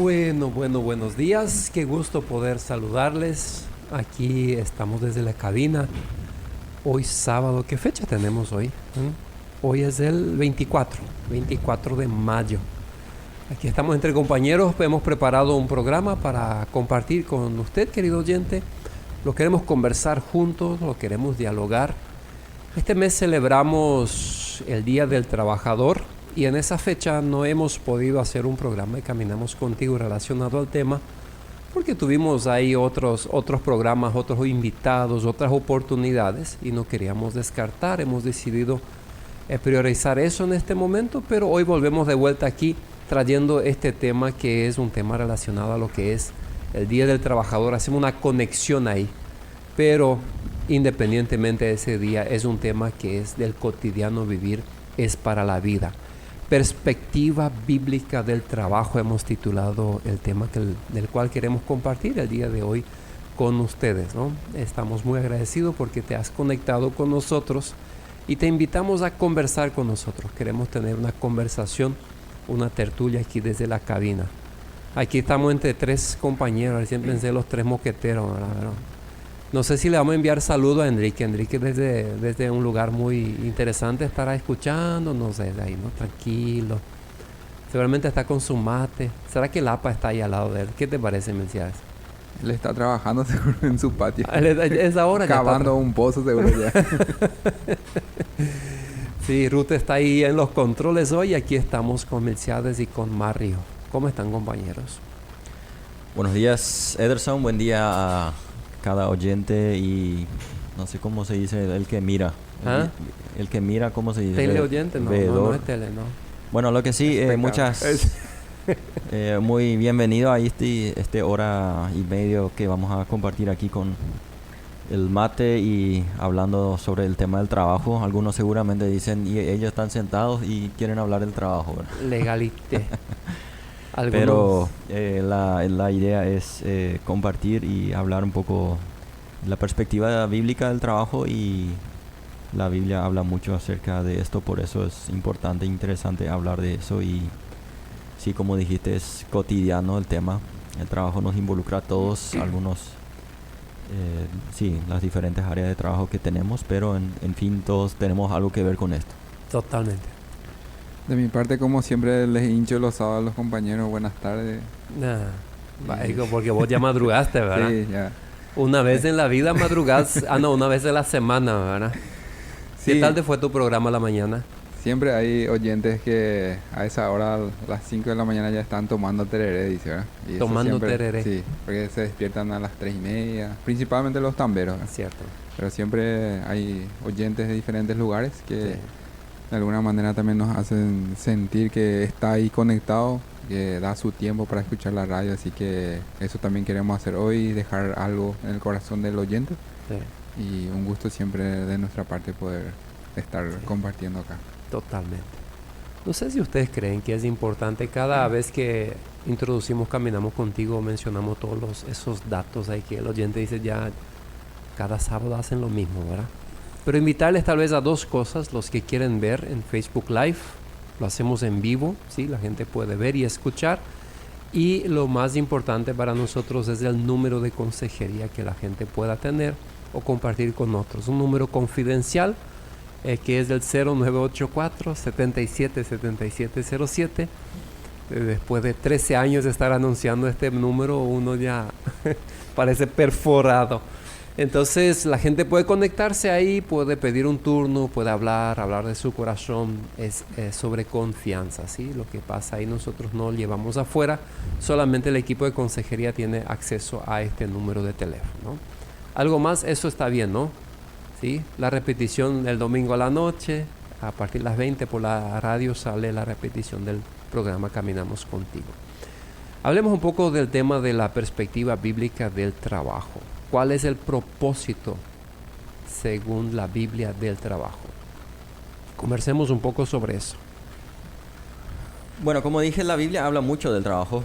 Buenos días. Qué gusto poder saludarles. Aquí estamos desde la cabina. Hoy sábado, ¿qué fecha tenemos hoy? Hoy es el 24 de mayo. Aquí estamos entre compañeros. Hemos preparado un programa para compartir con usted, querido oyente. Lo queremos conversar juntos, lo queremos dialogar. Este mes celebramos el Día del Trabajador. Y en esa fecha no hemos podido hacer un programa de Caminamos Contigo relacionado al tema, porque tuvimos ahí otros programas, otros invitados, otras oportunidades, y no queríamos descartar. Hemos decidido priorizar eso en este momento, pero hoy volvemos de vuelta aquí trayendo este tema, que es un tema relacionado a lo que es el Día del Trabajador. Hacemos una conexión ahí, pero independientemente de ese día, es un tema que es del cotidiano vivir, es para la vida. Perspectiva bíblica del trabajo hemos titulado el tema del cual queremos compartir el día de hoy con ustedes, ¿no? Estamos muy agradecidos porque te has conectado con nosotros y te invitamos a conversar con nosotros. Queremos tener una conversación, una tertulia aquí desde la cabina. Aquí estamos entre tres compañeros, siempre pensé los tres mosqueteros, ¿verdad? No sé si le vamos a enviar saludo a Enrique. Enrique desde un lugar muy interesante estará escuchando, no sé, de ahí, ¿no? Tranquilo. Seguramente está con su mate. ¿Será que el APA está ahí al lado de él? ¿Qué te parece, Menciades? Él está trabajando seguro en su patio. Es ahora ya. Cavando un pozo seguro ya. Sí, Ruth está ahí en los controles hoy. Aquí estamos con Menciades y con Mario. ¿Cómo están, compañeros? Buenos días, Ederson. Buen día a cada oyente y no sé cómo se dice el que mira. ¿Ah? El que mira, ¿cómo se dice? Teleoyente, no es tele, no. Bueno, lo que sí, muy bienvenido a este hora y medio que vamos a compartir aquí con el mate y hablando sobre el tema del trabajo. Algunos seguramente dicen, y ellos están sentados y quieren hablar del trabajo, ¿verdad? Legalité. Pero la idea es compartir y hablar un poco de la perspectiva bíblica del trabajo, y la Biblia habla mucho acerca de esto, por eso es importante e interesante hablar de eso. Y sí, como dijiste, es cotidiano el tema. El trabajo nos involucra a todos, las diferentes áreas de trabajo que tenemos, pero en fin, todos tenemos algo que ver con esto. Totalmente. De mi parte, como siempre, les hincho los sábados a los compañeros. Buenas tardes. Porque vos ya madrugaste, ¿verdad? Sí, ya. Una vez en la vida madrugás. Una vez en la semana, ¿verdad? Sí. ¿Qué tal te fue tu programa a la mañana? Siempre hay oyentes que a esa hora, a las 5 de la mañana, ya están tomando tereré, dice, ¿verdad? Y tomando tereré. Sí, porque se despiertan a las 3:30, principalmente los tamberos, ¿verdad? Cierto. Pero siempre hay oyentes de diferentes lugares que Sí. de alguna manera también nos hacen sentir que está ahí conectado, que da su tiempo para escuchar la radio, así que eso también queremos hacer hoy, dejar algo en el corazón del oyente. Sí. Y un gusto siempre de nuestra parte poder estar compartiendo acá. Totalmente. No sé si ustedes creen que es importante, cada vez que introducimos Caminamos Contigo, mencionamos todos esos datos ahí que el oyente dice ya cada sábado hacen lo mismo, ¿verdad? Pero invitarles tal vez a dos cosas. Los que quieren ver en Facebook Live, lo hacemos en vivo, ¿sí? La gente puede ver y escuchar. Y lo más importante para nosotros es el número de consejería que la gente pueda tener o compartir con otros. Un número confidencial que es del 0984 777707. Después de 13 años de estar anunciando este número, uno ya parece perforado. Entonces la gente puede conectarse ahí, puede pedir un turno, puede hablar de su corazón. Es sobre confianza, ¿sí? Lo que pasa ahí nosotros no llevamos afuera, solamente el equipo de consejería tiene acceso a este número de teléfono, ¿no? Algo más, eso está bien, ¿no? ¿Sí? La repetición el domingo a la noche, a partir de las 20 por la radio sale la repetición del programa Caminamos Contigo. Hablemos un poco del tema de la perspectiva bíblica del trabajo. ¿Cuál es el propósito según la Biblia del trabajo? Conversemos un poco sobre eso. Bueno, como dije, la Biblia habla mucho del trabajo,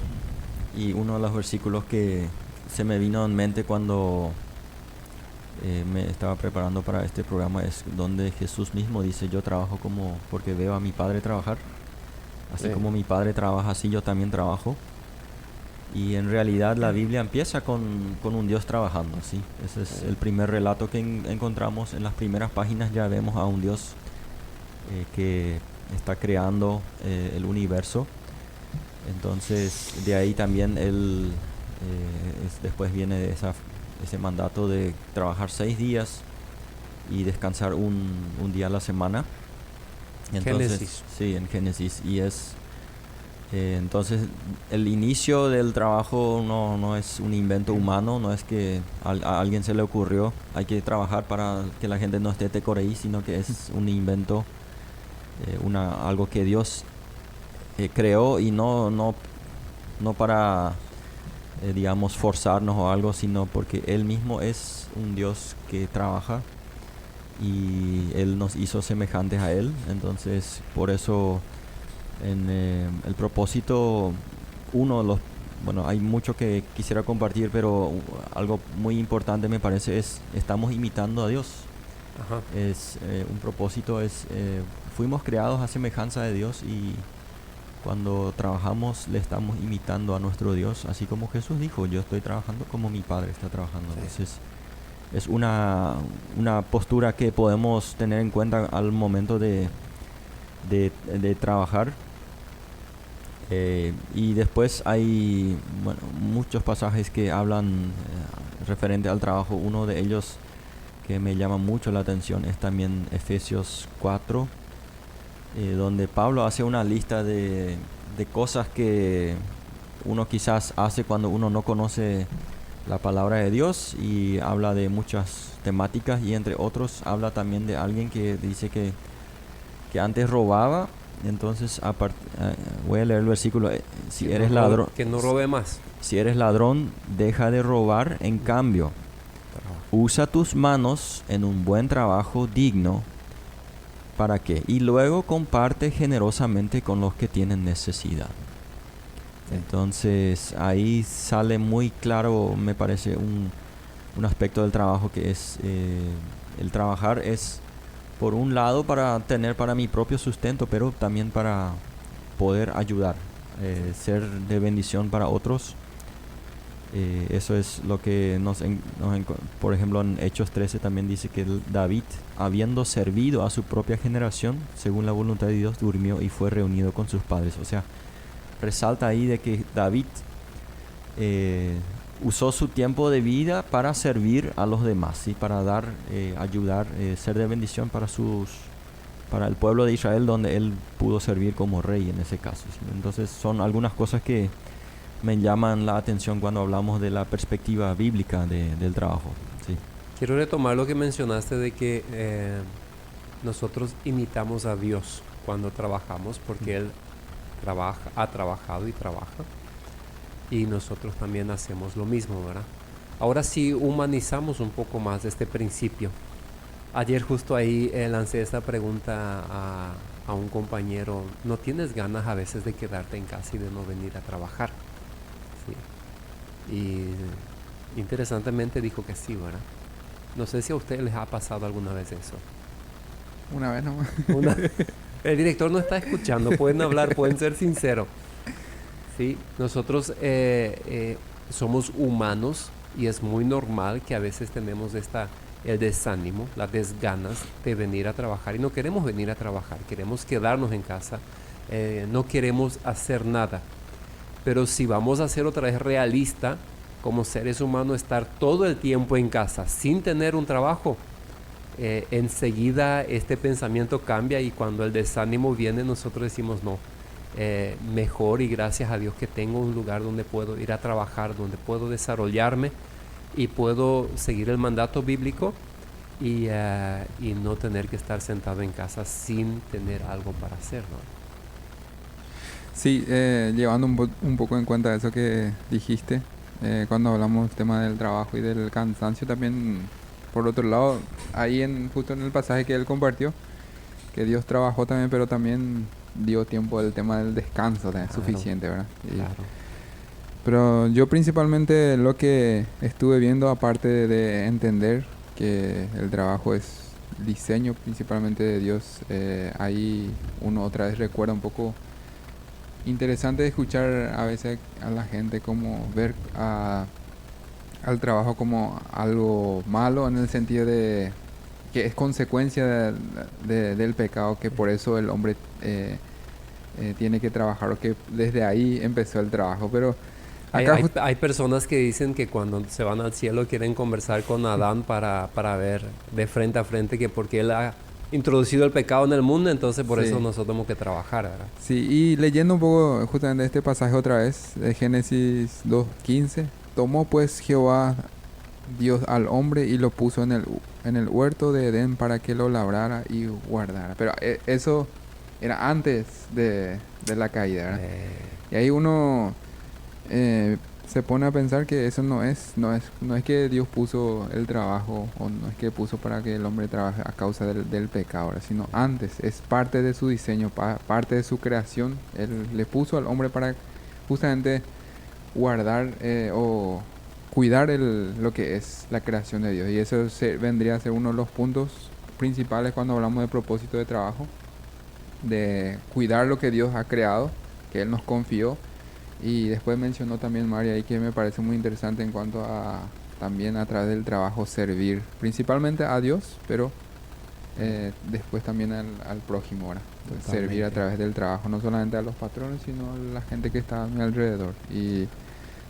y uno de los versículos que se me vino en mente cuando me estaba preparando para este programa es donde Jesús mismo dice: yo trabajo como porque veo a mi Padre trabajar, así como mi Padre trabaja, así yo también trabajo. Y en realidad la Biblia empieza con un Dios trabajando, ¿sí? Ese es el primer relato que encontramos. En las primeras páginas ya vemos a un Dios que está creando el universo. Entonces de ahí también él después viene ese mandato de trabajar 6 días y descansar un día a la semana. Entonces, Génesis. Sí, en Génesis. Y entonces el inicio del trabajo no es un invento humano, no es que a alguien se le ocurrió hay que trabajar para que la gente no esté tecoreí, sino que es un invento, algo que Dios creó, y no para digamos forzarnos o algo, sino porque Él mismo es un Dios que trabaja y Él nos hizo semejantes a Él. Entonces por eso en el propósito, bueno, hay mucho que quisiera compartir, pero algo muy importante me parece estamos imitando a Dios. Ajá. Un propósito fuimos creados a semejanza de Dios, y cuando trabajamos le estamos imitando a nuestro Dios, así como Jesús dijo, yo estoy trabajando como mi Padre está trabajando. Sí. Entonces es una postura que podemos tener en cuenta al momento de trabajar. Y después hay muchos pasajes que hablan referente al trabajo. Uno de ellos que me llama mucho la atención es también Efesios 4, donde Pablo hace una lista de cosas que uno quizás hace cuando uno no conoce la palabra de Dios, y habla de muchas temáticas, y entre otros habla también de alguien que dice que antes robaba. Entonces voy a leer el versículo. Si eres ladrón, que no robe más. Si eres ladrón, deja de robar. En cambio, usa tus manos en un buen trabajo digno. ¿Para qué? Y luego comparte generosamente con los que tienen necesidad. Entonces ahí sale muy claro, me parece, un aspecto del trabajo, que es el trabajar es, por un lado, para tener para mi propio sustento, pero también para poder ayudar, ser de bendición para otros. Eso es lo que por ejemplo, en Hechos 13 también dice que David, habiendo servido a su propia generación, según la voluntad de Dios, durmió y fue reunido con sus padres. O sea, resalta ahí de que David usó su tiempo de vida para servir a los demás, ¿sí? Para dar, ayudar, ser de bendición para el pueblo de Israel, donde él pudo servir como rey en ese caso, ¿sí? Entonces son algunas cosas que me llaman la atención cuando hablamos de la perspectiva bíblica del trabajo, ¿sí? Quiero retomar lo que mencionaste de que nosotros imitamos a Dios cuando trabajamos, porque Él ha trabajado y trabaja, y nosotros también hacemos lo mismo, ¿verdad? Ahora sí humanizamos un poco más este principio. Ayer justo ahí lancé esta pregunta a un compañero: ¿no tienes ganas a veces de quedarte en casa y de no venir a trabajar? Sí. Y interesantemente dijo que sí, ¿verdad? No sé si a ustedes les ha pasado alguna vez eso. Una vez nomás. El director no está escuchando, pueden hablar, pueden ser sinceros. Sí, nosotros somos humanos, y es muy normal que a veces tenemos el desánimo, las desganas de venir a trabajar, y no queremos venir a trabajar, queremos quedarnos en casa, no queremos hacer nada. Pero si vamos a ser otra vez realista, como seres humanos, estar todo el tiempo en casa sin tener un trabajo, enseguida este pensamiento cambia, y cuando el desánimo viene, nosotros decimos no. Mejor, y gracias a Dios que tengo un lugar donde puedo ir a trabajar, donde puedo desarrollarme y puedo seguir el mandato bíblico, y no tener que estar sentado en casa sin tener algo para hacer, ¿no? Sí, llevando un poco en cuenta eso que dijiste, cuando hablamos del tema del trabajo y del cansancio también, por otro lado, ahí justo en el pasaje que él compartió, que Dios trabajó también, pero también dio tiempo del tema del descanso, es suficiente, ¿verdad? Claro. Pero yo principalmente lo que estuve viendo, aparte de entender que el trabajo es diseño principalmente de Dios, ahí uno otra vez recuerda un poco interesante escuchar a veces a la gente como ver al trabajo como algo malo en el sentido de que es consecuencia del pecado, que por eso el hombre tiene que trabajar, o que desde ahí empezó el trabajo. Pero acá hay personas que dicen que cuando se van al cielo quieren conversar con Adán para ver de frente a frente que porque él ha introducido el pecado en el mundo, entonces por eso nosotros tenemos que trabajar, ¿verdad? Sí, y leyendo un poco justamente este pasaje otra vez, de Génesis 2:15, tomó pues Jehová Dios al hombre y lo puso en el huerto de Edén para que lo labrara y guardara. Pero eso era antes de la caída, ¿verdad? Y ahí uno se pone a pensar que eso no es que Dios puso el trabajo, o no es que puso para que el hombre trabaje a causa del pecado, ¿verdad? Sino antes, es parte de su diseño, parte de su creación. Él le puso al hombre para justamente guardar o cuidar lo que es la creación de Dios. Y eso vendría a ser uno de los puntos principales cuando hablamos de propósito de trabajo, de cuidar lo que Dios ha creado, que Él nos confió. Y después mencionó también María ahí, que me parece muy interesante en cuanto a también a través del trabajo servir, principalmente a Dios, pero después también al prójimo, ¿verdad? Entonces, servir a través del trabajo, no solamente a los patrones, sino a la gente que está a mi alrededor. Y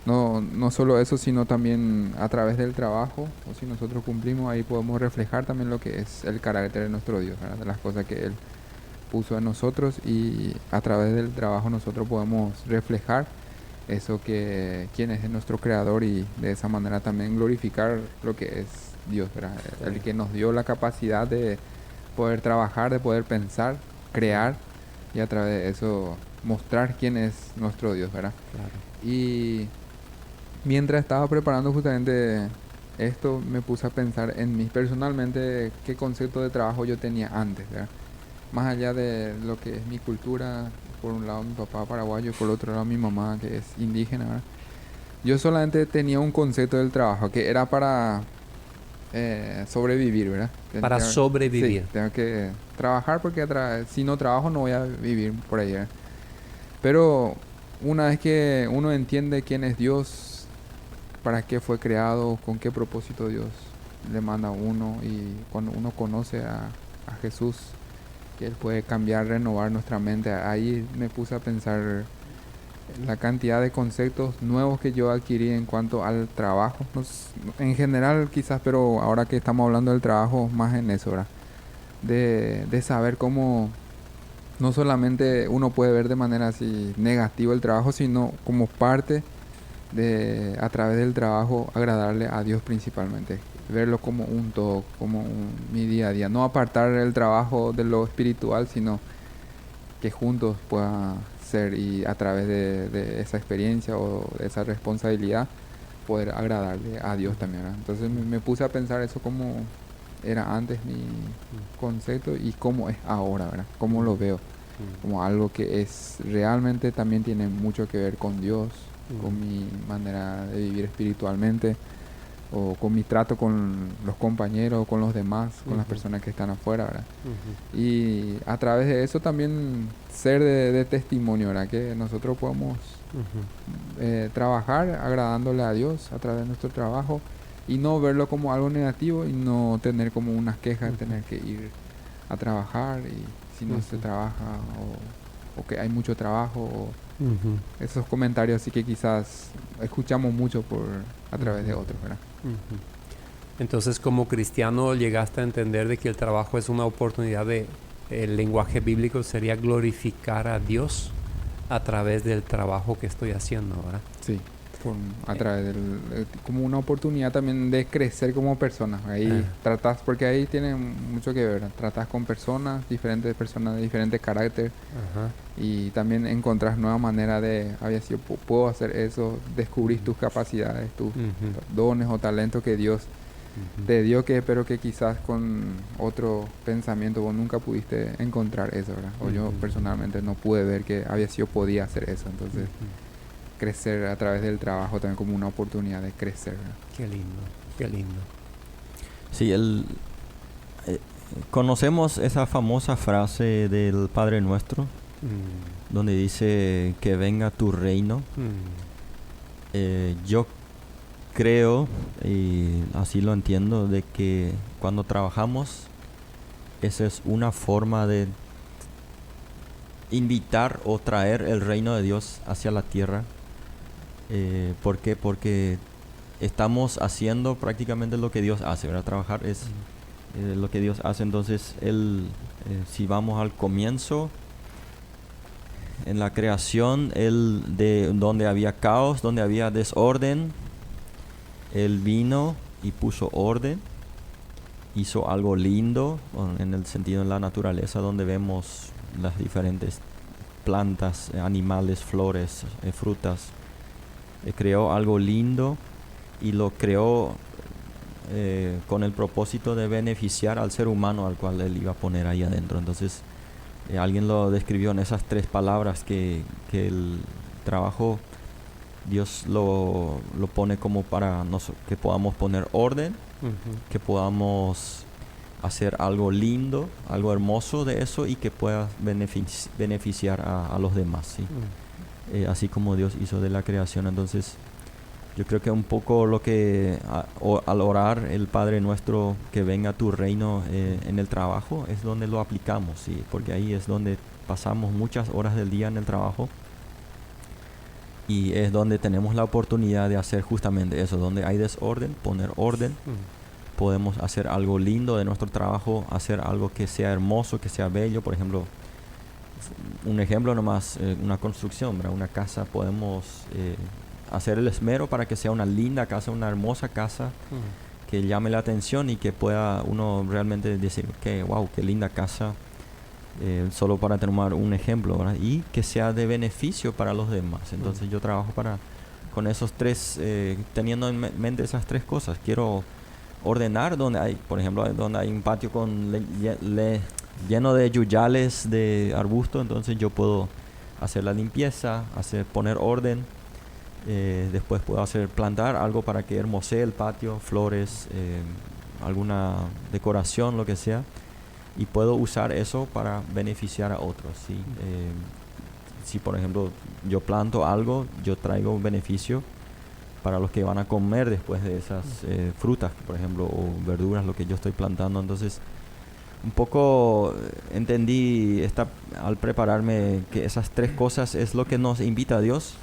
no solo eso, sino también a través del trabajo, o si nosotros cumplimos, ahí podemos reflejar también lo que es el carácter de nuestro Dios, ¿verdad? De las cosas que Él puso en nosotros, y a través del trabajo nosotros podemos reflejar eso, que quién es nuestro creador, y de esa manera también glorificar lo que es Dios, ¿verdad? El que nos dio la capacidad de poder trabajar, de poder pensar, crear, y a través de eso mostrar quién es nuestro Dios, ¿verdad? Claro. Y mientras estaba preparando justamente esto, me puse a pensar en mí personalmente, qué concepto de trabajo yo tenía antes, ¿verdad? Más allá de lo que es mi cultura, por un lado mi papá paraguayo, por otro lado mi mamá que es indígena, ¿verdad? Yo solamente tenía un concepto del trabajo que era para sobrevivir, ¿verdad? Para sobrevivir. Sí, tengo que trabajar porque si no trabajo no voy a vivir por ahí, ¿verdad? Pero una vez que uno entiende quién es Dios, para qué fue creado, con qué propósito Dios le manda a uno, y cuando uno conoce a Jesús, que Él puede cambiar, renovar nuestra mente, ahí me puse a pensar la cantidad de conceptos nuevos que yo adquirí en cuanto al trabajo, en general quizás, pero ahora que estamos hablando del trabajo, más en eso, ¿verdad? De saber cómo no solamente uno puede ver de manera así negativa el trabajo, sino como parte de, a través del trabajo, agradarle a Dios principalmente. Verlo como un todo, como mi día a día. No apartar el trabajo de lo espiritual, sino que juntos pueda ser, y a través de esa experiencia o de esa responsabilidad poder agradarle a Dios también, ¿verdad? Entonces me puse a pensar eso, como era antes mi concepto y cómo es ahora, ¿verdad? Cómo lo veo, como algo que es realmente también tiene mucho que ver con Dios, con mi manera de vivir espiritualmente, o con mi trato con los compañeros, con los demás, con las personas que están afuera, ¿verdad? Y a través de eso también ser de testimonio, ¿verdad? Que nosotros podemos trabajar agradándole a Dios a través de nuestro trabajo, y no verlo como algo negativo, y no tener como unas quejas de tener que ir a trabajar y si no se trabaja, o que hay mucho trabajo, o esos comentarios así que quizás escuchamos mucho a través de otros, ¿verdad? Entonces, como cristiano, llegaste a entender de que el trabajo es una oportunidad el lenguaje bíblico sería glorificar a Dios a través del trabajo que estoy haciendo, ¿verdad? Sí, a través como una oportunidad también de crecer como persona. Ahí tratas, porque ahí tiene mucho que ver, tratas con diferentes personas de diferente carácter, y también encontrás nueva manera de, puedo hacer eso, descubrís tus capacidades, tus dones o talentos que Dios te dio, pero que quizás con otro pensamiento vos nunca pudiste encontrar eso, ¿verdad? O yo personalmente no pude ver que podía hacer eso. Entonces crecer a través del trabajo también como una oportunidad de crecer, ¿verdad? Qué lindo, qué lindo. Sí, conocemos esa famosa frase del Padre Nuestro, donde dice que venga tu reino. Yo creo, y así lo entiendo, de que cuando trabajamos, esa es una forma de invitar o traer el reino de Dios hacia la tierra. ¿Por qué? Porque estamos haciendo prácticamente lo que Dios hace, ¿verdad? Trabajar es lo que Dios hace. Entonces, si vamos al comienzo, en la creación, donde había caos, donde había desorden, Él vino y puso orden, hizo algo lindo, en el sentido de la naturaleza, donde vemos las diferentes plantas, animales, flores, frutas. Creó algo lindo y lo creó con el propósito de beneficiar al ser humano al cual Él iba a poner ahí adentro. Entonces, alguien lo describió en esas 3 palabras, que el trabajo Dios lo pone como para que podamos poner orden, que podamos hacer algo lindo, algo hermoso de eso, y que pueda beneficiar a los demás, ¿sí? Así como Dios hizo de la creación. Entonces, yo creo que un poco lo que al orar el Padre Nuestro, que venga tu reino en el trabajo, es donde lo aplicamos, ¿sí? Porque ahí es donde pasamos muchas horas del día en el trabajo, y es donde tenemos la oportunidad de hacer justamente eso. Donde hay desorden, poner orden. Podemos hacer algo lindo de nuestro trabajo, hacer algo que sea hermoso, que sea bello. Por ejemplo, un ejemplo nomás, una construcción, ¿verdad? Una casa, podemos hacer el esmero para que sea una linda casa, una hermosa casa, que llame la atención y que pueda uno realmente decir que wow, qué linda casa, solo para tomar un ejemplo, ¿verdad? Y que sea de beneficio para los demás. Entonces yo trabajo con esos 3, teniendo en mente esas 3 cosas. Quiero ordenar donde hay, por ejemplo, donde hay un patio lleno de yuyales, de arbustos, entonces yo puedo hacer la limpieza, poner orden. Después puedo plantar algo para que hermosee el patio, flores, alguna decoración, lo que sea, y puedo usar eso para beneficiar a otros, ¿sí? Si por ejemplo yo planto algo, yo traigo un beneficio para los que van a comer después de esas frutas, por ejemplo, o verduras, lo que yo estoy plantando. Entonces, un poco entendí al prepararme que esas 3 cosas es lo que nos invita a Dios,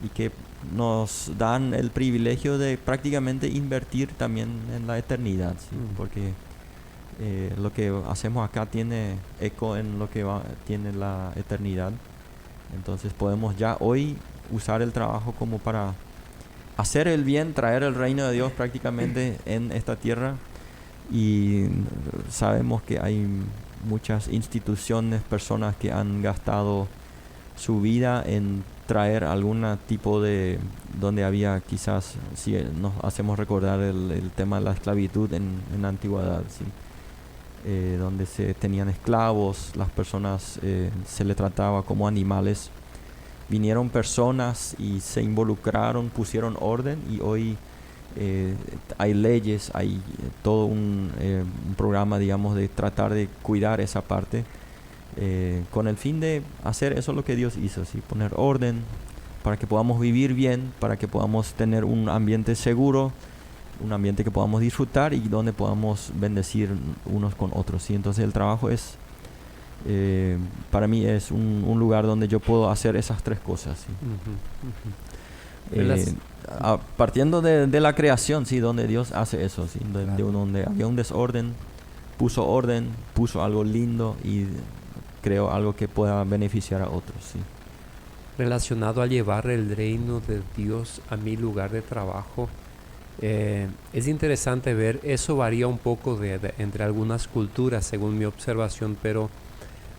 y que nos dan el privilegio de prácticamente invertir también en la eternidad, ¿sí? Porque lo que hacemos acá tiene eco en lo que tiene la eternidad. Entonces podemos ya hoy usar el trabajo como para hacer el bien, traer el reino de Dios prácticamente en esta tierra. Y sabemos que hay muchas instituciones, personas que han gastado su vida en traer algún tipo de, donde había quizás, si nos hacemos recordar el tema de la esclavitud en la antigüedad, ¿sí? Donde se tenían esclavos, las personas se les trataba como animales. Vinieron personas y se involucraron, pusieron orden, y hoy hay leyes, hay todo un programa, digamos, de tratar de cuidar esa parte, con el fin de hacer eso lo que Dios hizo, ¿sí? Poner orden para que podamos vivir bien, para que podamos tener un ambiente seguro, un ambiente que podamos disfrutar y donde podamos bendecir unos con otros, ¿sí? Entonces el trabajo es, para mí es un lugar donde yo puedo hacer esas 3 cosas, ¿sí? Partiendo de la creación, ¿sí? Donde Dios hace eso, ¿sí? Donde había un desorden, puso orden, puso algo lindo y creó algo que pueda beneficiar a otros, ¿sí? Relacionado a llevar el reino de Dios a mi lugar de trabajo, es interesante ver, eso varía un poco entre algunas culturas según mi observación, pero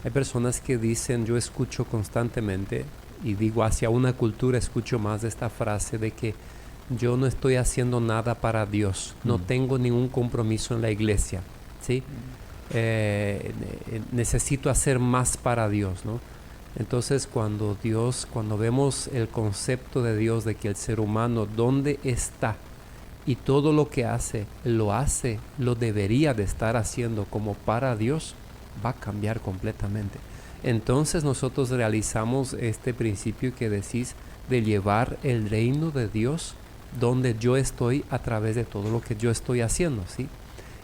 hay personas que dicen, yo escucho constantemente, y digo hacia una cultura escucho más esta frase de que yo no estoy haciendo nada para Dios, no tengo ningún compromiso en la iglesia, ¿sí? Necesito hacer más para Dios, ¿no? Entonces cuando vemos el concepto de Dios de que el ser humano donde está y todo lo que hace, lo debería de estar haciendo como para Dios, va a cambiar completamente. entonces nosotros realizamos este principio que decís de llevar el reino de Dios donde yo estoy a través de todo lo que yo estoy haciendo, ¿sí?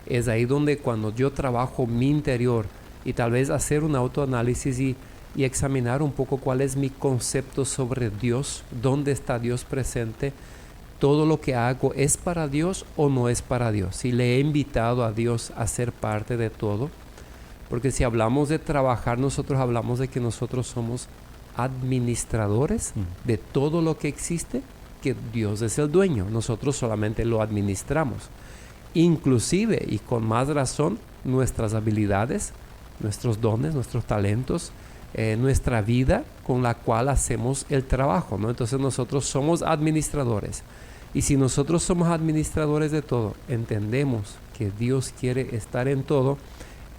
Es ahí donde cuando yo trabajo mi interior y tal vez hacer un autoanálisis y examinar un poco cuál es mi concepto sobre Dios, dónde está Dios presente, todo lo que hago es para Dios o no es para Dios, si le he invitado a Dios a ser parte de todo, porque si hablamos de trabajar, nosotros hablamos de que nosotros somos administradores de todo lo que existe, que Dios es el dueño, nosotros solamente lo administramos. Inclusive, y con más razón, nuestras habilidades, nuestros dones, nuestros talentos, nuestra vida con la cual hacemos el trabajo, ¿no? Entonces nosotros somos administradores. Y si nosotros somos administradores de todo, entendemos que Dios quiere estar en todo,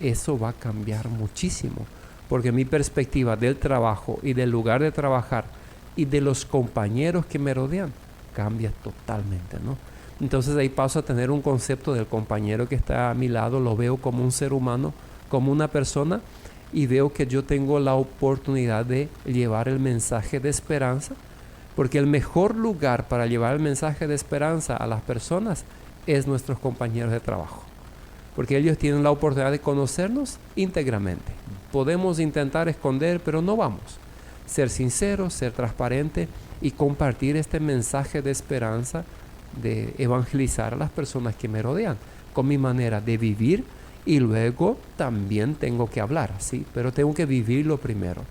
eso va a cambiar muchísimo. Porque mi perspectiva del trabajo y del lugar de trabajar y de los compañeros que me rodean cambia totalmente, ¿no? Entonces ahí paso a tener un concepto del compañero que está a mi lado, lo veo como un ser humano, como una persona, y veo que yo tengo la oportunidad de llevar el mensaje de esperanza, porque el mejor lugar para llevar el mensaje de esperanza a las personas es nuestros compañeros de trabajo, porque ellos tienen la oportunidad de conocernos íntegramente. Podemos intentar esconder, pero no vamos. Ser sinceros, ser transparente y compartir este mensaje de esperanza, de evangelizar a las personas que me rodean con mi manera de vivir, y luego también tengo que hablar, ¿sí? Pero tengo que vivirlo primero.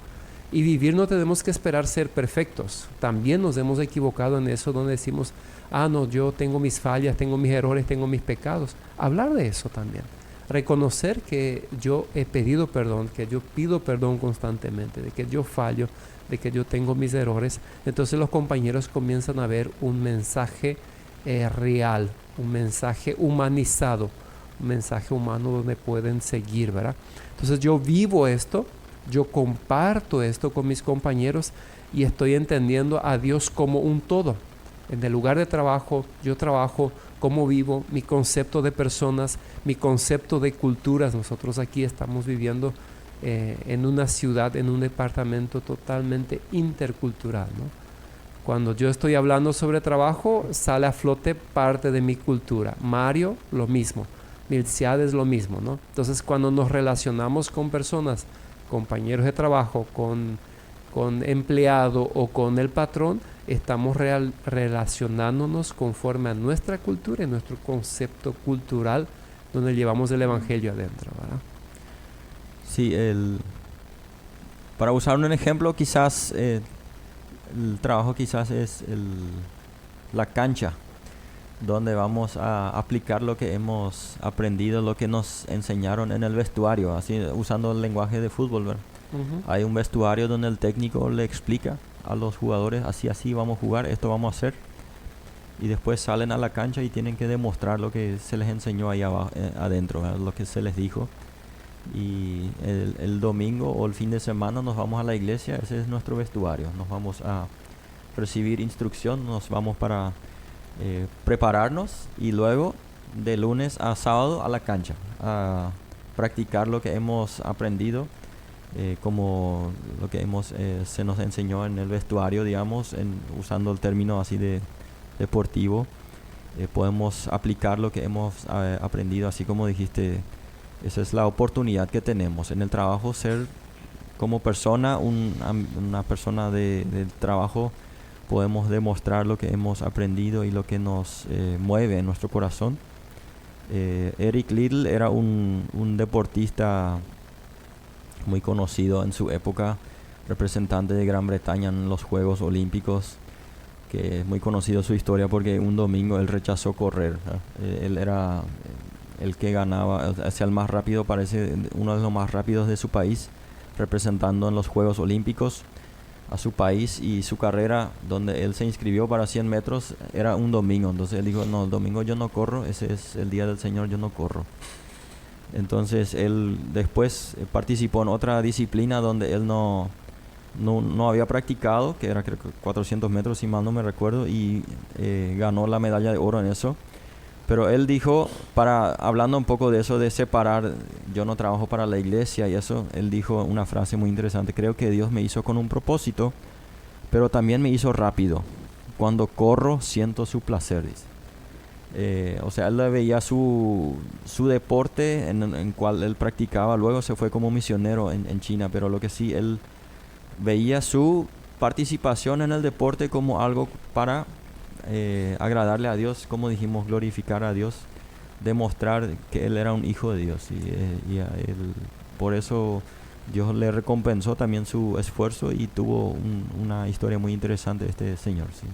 Y vivir no tenemos que esperar ser perfectos. También nos hemos equivocado en eso, donde decimos, no, yo tengo mis fallas, tengo mis errores, tengo mis pecados. Hablar de eso también. Reconocer que yo he pedido perdón, que yo pido perdón constantemente, de que yo fallo, de que yo tengo mis errores. Entonces los compañeros comienzan a ver un mensaje real, un mensaje humanizado, un mensaje humano donde pueden seguir, ¿verdad? Entonces yo vivo esto, yo comparto esto con mis compañeros y estoy entendiendo a Dios como un todo. En el lugar de trabajo, yo trabajo, cómo vivo, mi concepto de personas, mi concepto de culturas. Nosotros aquí estamos viviendo en una ciudad, en un departamento totalmente intercultural, ¿no? Cuando yo estoy hablando sobre trabajo, sale a flote parte de mi cultura. Mario, lo mismo. Milciades, lo mismo, ¿no? Entonces, cuando nos relacionamos con personas, compañeros de trabajo, con empleado o con el patrón, estamos relacionándonos conforme a nuestra cultura y nuestro concepto cultural, donde llevamos el evangelio adentro, ¿verdad? Sí, para usar un ejemplo, quizás el trabajo quizás es la cancha, donde vamos a aplicar lo que hemos aprendido, lo que nos enseñaron en el vestuario, así usando el lenguaje de fútbol, ¿verdad? Uh-huh. Hay un vestuario donde el técnico le explica a los jugadores, así vamos a jugar, esto vamos a hacer, y después salen a la cancha y tienen que demostrar lo que se les enseñó ahí abajo, adentro, ¿verdad? Lo que se les dijo. Y el domingo o el fin de semana nos vamos a la iglesia, ese es nuestro vestuario, nos vamos a recibir instrucción, nos vamos para prepararnos, y luego de lunes a sábado a la cancha a practicar lo que hemos aprendido, como lo que se nos enseñó en el vestuario, digamos, usando el término así de deportivo. Podemos aplicar lo que hemos aprendido, así como dijiste. Esa es la oportunidad que tenemos en el trabajo, ser como persona, una persona del trabajo. Podemos demostrar lo que hemos aprendido y lo que nos mueve en nuestro corazón. Eric Liddell era un deportista muy conocido en su época, representante de Gran Bretaña en los Juegos Olímpicos, que es muy conocido su historia porque un domingo él rechazó correr. Él era el que ganaba, hacia el más rápido, parece uno de los más rápidos de su país, representando en los Juegos Olímpicos a su país, y su carrera donde él se inscribió para 100 metros era un domingo. Entonces él dijo, no, el domingo yo no corro, ese es el día del Señor, yo no corro. Entonces él después participó en otra disciplina donde él no había practicado, que era creo que 400 metros si mal no me recuerdo, y ganó la medalla de oro en eso. Pero él dijo, hablando un poco de eso de separar, yo no trabajo para la iglesia y eso, él dijo una frase muy interesante: creo que Dios me hizo con un propósito, pero también me hizo rápido. Cuando corro siento su placer, dice. O sea, él veía su deporte en cual él practicaba, luego se fue como misionero en China, pero lo que sí, él veía su participación en el deporte como algo para agradarle a Dios, como dijimos, glorificar a Dios, demostrar que él era un hijo de Dios, y a él, por eso Dios le recompensó también su esfuerzo y tuvo una historia muy interesante este señor, ¿sí?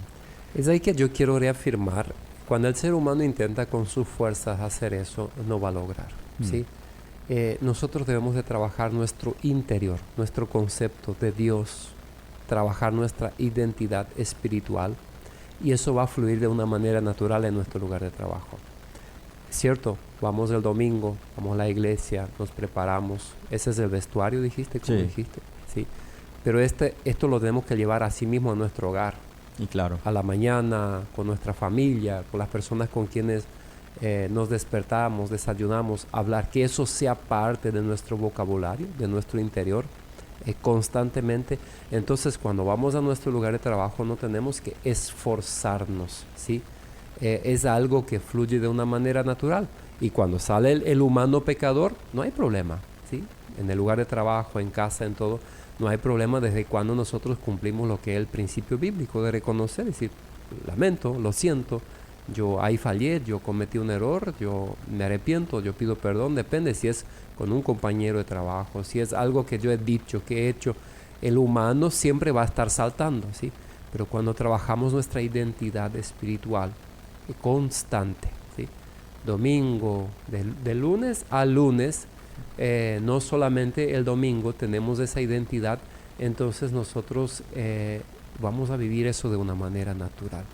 Es ahí que yo quiero reafirmar: cuando el ser humano intenta con sus fuerzas hacer eso, no va a lograr, ¿sí? Nosotros debemos de trabajar nuestro interior, nuestro concepto de Dios, trabajar nuestra identidad espiritual, y eso va a fluir de una manera natural en nuestro lugar de trabajo. Cierto, vamos el domingo, vamos a la iglesia, nos preparamos. Ese es el vestuario, dijiste, ¿cómo dijiste? Sí. Pero esto lo tenemos que llevar a sí mismo a nuestro hogar. Y claro. A la mañana, con nuestra familia, con las personas con quienes nos despertamos, desayunamos, hablar, que eso sea parte de nuestro vocabulario, de nuestro interior, constantemente. Entonces, cuando vamos a nuestro lugar de trabajo, no tenemos que esforzarnos, ¿sí? Es algo que fluye de una manera natural. Y cuando sale el humano pecador, no hay problema, ¿sí? En el lugar de trabajo, en casa, en todo, no hay problema desde cuando nosotros cumplimos lo que es el principio bíblico de reconocer, decir, lamento, lo siento, yo ahí fallé, yo cometí un error, yo me arrepiento, yo pido perdón. Depende si es con un compañero de trabajo, si es algo que yo he dicho, que he hecho. El humano siempre va a estar saltando, ¿sí? Pero cuando trabajamos nuestra identidad espiritual constante, ¿sí? Domingo, de lunes a lunes, no solamente el domingo tenemos esa identidad, entonces nosotros vamos a vivir eso de una manera natural.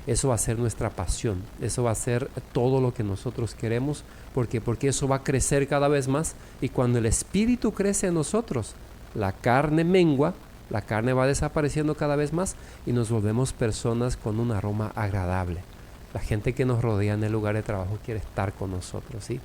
Eso va a ser nuestra pasión, eso va a ser todo lo que nosotros queremos, porque eso va a crecer cada vez más, y cuando el espíritu crece en nosotros, la carne mengua, la carne va desapareciendo cada vez más y nos volvemos personas con un aroma agradable. La gente que nos rodea en el lugar de trabajo quiere estar con nosotros, ¿sí?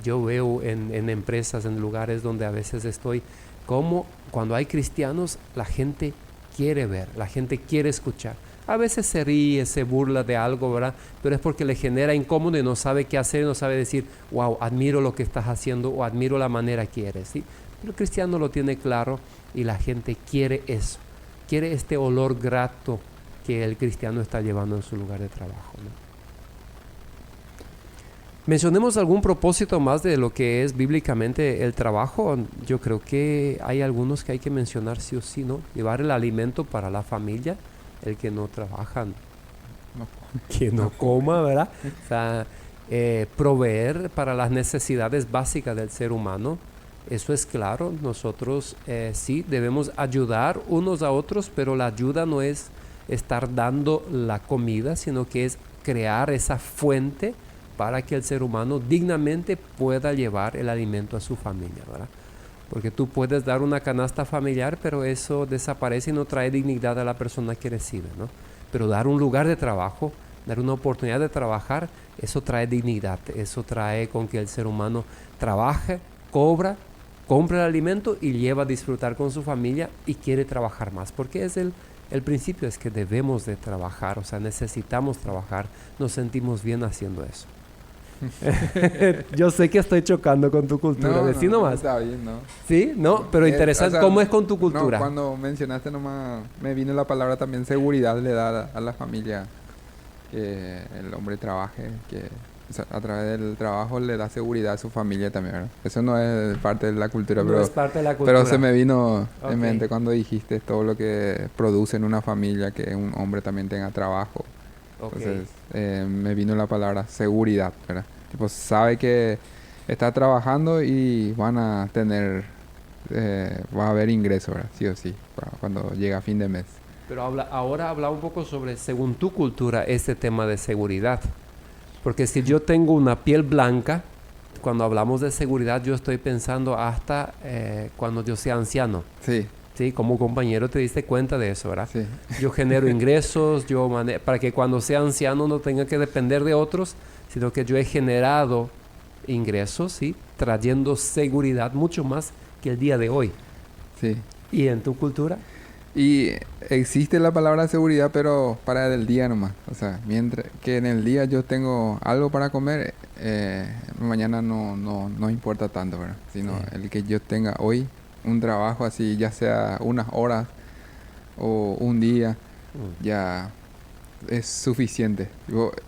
Yo veo en empresas, en lugares donde a veces estoy, como cuando hay cristianos, la gente quiere ver, la gente quiere escuchar. A veces se ríe, se burla de algo, ¿verdad? Pero es porque le genera incómodo y no sabe qué hacer, no sabe decir, wow, admiro lo que estás haciendo o admiro la manera que eres, ¿sí? Pero el cristiano lo tiene claro y la gente quiere eso, quiere este olor grato que el cristiano está llevando en su lugar de trabajo, ¿no? Mencionemos algún propósito más de lo que es bíblicamente el trabajo. Yo creo que hay algunos que hay que mencionar sí o sí, ¿no? Llevar el alimento para la familia. El que no trabaja, que no coma, ¿verdad? O sea, proveer para las necesidades básicas del ser humano. Eso es claro. Nosotros sí debemos ayudar unos a otros, pero la ayuda no es estar dando la comida, sino que es crear esa fuente para que el ser humano dignamente pueda llevar el alimento a su familia, ¿verdad? Porque tú puedes dar una canasta familiar, pero eso desaparece y no trae dignidad a la persona que recibe, ¿no? Pero dar un lugar de trabajo, dar una oportunidad de trabajar, eso trae dignidad, eso trae con que el ser humano trabaje, compra el alimento y lleva a disfrutar con su familia y quiere trabajar más, porque es el principio es que debemos de trabajar, o sea, necesitamos trabajar, nos sentimos bien haciendo eso. Yo sé que estoy chocando con tu cultura, decí nomás. Está bien, ¿no? Sí, no, pero interesante, o sea, ¿cómo es con tu cultura? No, cuando mencionaste nomás, me vino la palabra también seguridad, le da a la familia que el hombre trabaje, que o sea, a través del trabajo le da seguridad a su familia también, ¿verdad? Eso no es parte de la cultura, no es parte de la cultura. Pero se me vino en mente cuando dijiste todo lo que produce en una familia, que un hombre también tenga trabajo. Entonces, me vino la palabra seguridad, ¿verdad? Tipo, sabe que está trabajando y van a tener, va a haber ingresos, ¿verdad? Sí o sí, cuando llega a fin de mes. Pero ahora habla un poco sobre, según tu cultura, este tema de seguridad. Porque si yo tengo una piel blanca, cuando hablamos de seguridad, yo estoy pensando hasta cuando yo sea anciano. Sí. Sí, como compañero te diste cuenta de eso, ¿verdad? Sí. Yo genero ingresos, para que cuando sea anciano no tenga que depender de otros, sino que yo he generado ingresos, ¿sí? Trayendo seguridad mucho más que el día de hoy. Sí. ¿Y en tu cultura? Y existe la palabra seguridad, pero para el día nomás. O sea, mientras que en el día yo tengo algo para comer, mañana no importa tanto, ¿verdad? Sino el que yo tenga hoy un trabajo así, ya sea unas horas o un día, ya es suficiente.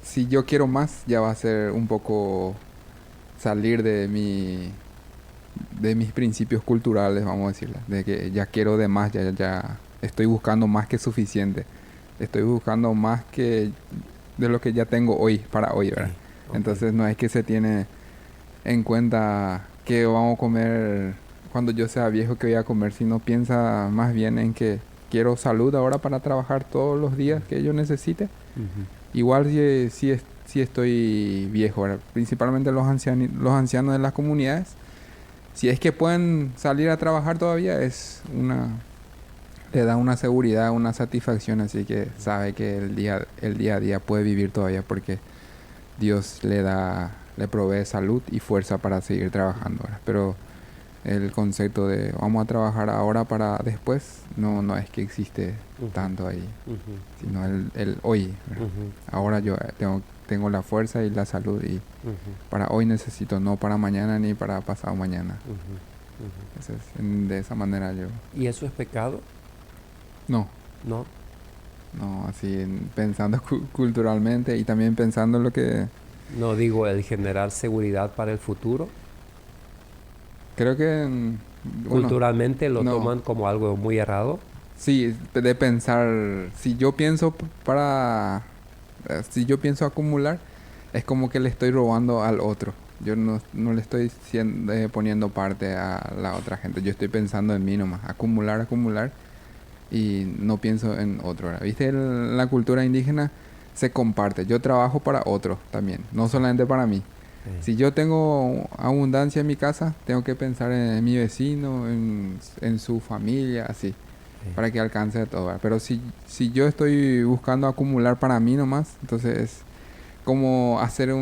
Si yo quiero más, ya va a ser un poco salir de mis principios culturales, vamos a decirlo. De que ya quiero de más, ya estoy buscando más que suficiente. Estoy buscando más que de lo que ya tengo hoy, para hoy, ¿verdad? Okay. Entonces no es que se tiene en cuenta que vamos a comer cuando yo sea viejo, que voy a comer, sino piensa más bien en que quiero salud ahora para trabajar todos los días que yo necesite. Igual si estoy viejo, ¿verdad? Principalmente los ancianos de las comunidades, si es que pueden salir a trabajar todavía, le da una seguridad, una satisfacción, así que sabe que el día a día puede vivir todavía porque Dios le provee salud y fuerza para seguir trabajando, ¿verdad? Pero el concepto de vamos a trabajar ahora para después no es que existe tanto ahí, sino el hoy, ¿verdad? Ahora yo tengo la fuerza y la salud y para hoy necesito, no para mañana ni para pasado mañana. De esa manera yo... ¿Y eso es pecado? No, así pensando culturalmente y también pensando en lo que... No digo el generar seguridad para el futuro. Creo que... Culturalmente lo toman como algo muy errado. Sí, de pensar, si yo pienso acumular, es como que le estoy robando al otro. Yo no le estoy poniendo parte a la otra gente. Yo estoy pensando en mí nomás, acumular y no pienso en otro, ¿verdad? ¿Viste? En la cultura indígena se comparte. Yo trabajo para otro también, no solamente para mí. Si yo tengo abundancia en mi casa, tengo que pensar en mi vecino, en su familia, así, para que alcance todo, ¿verdad? Pero si yo estoy buscando acumular para mí nomás, entonces es como hacer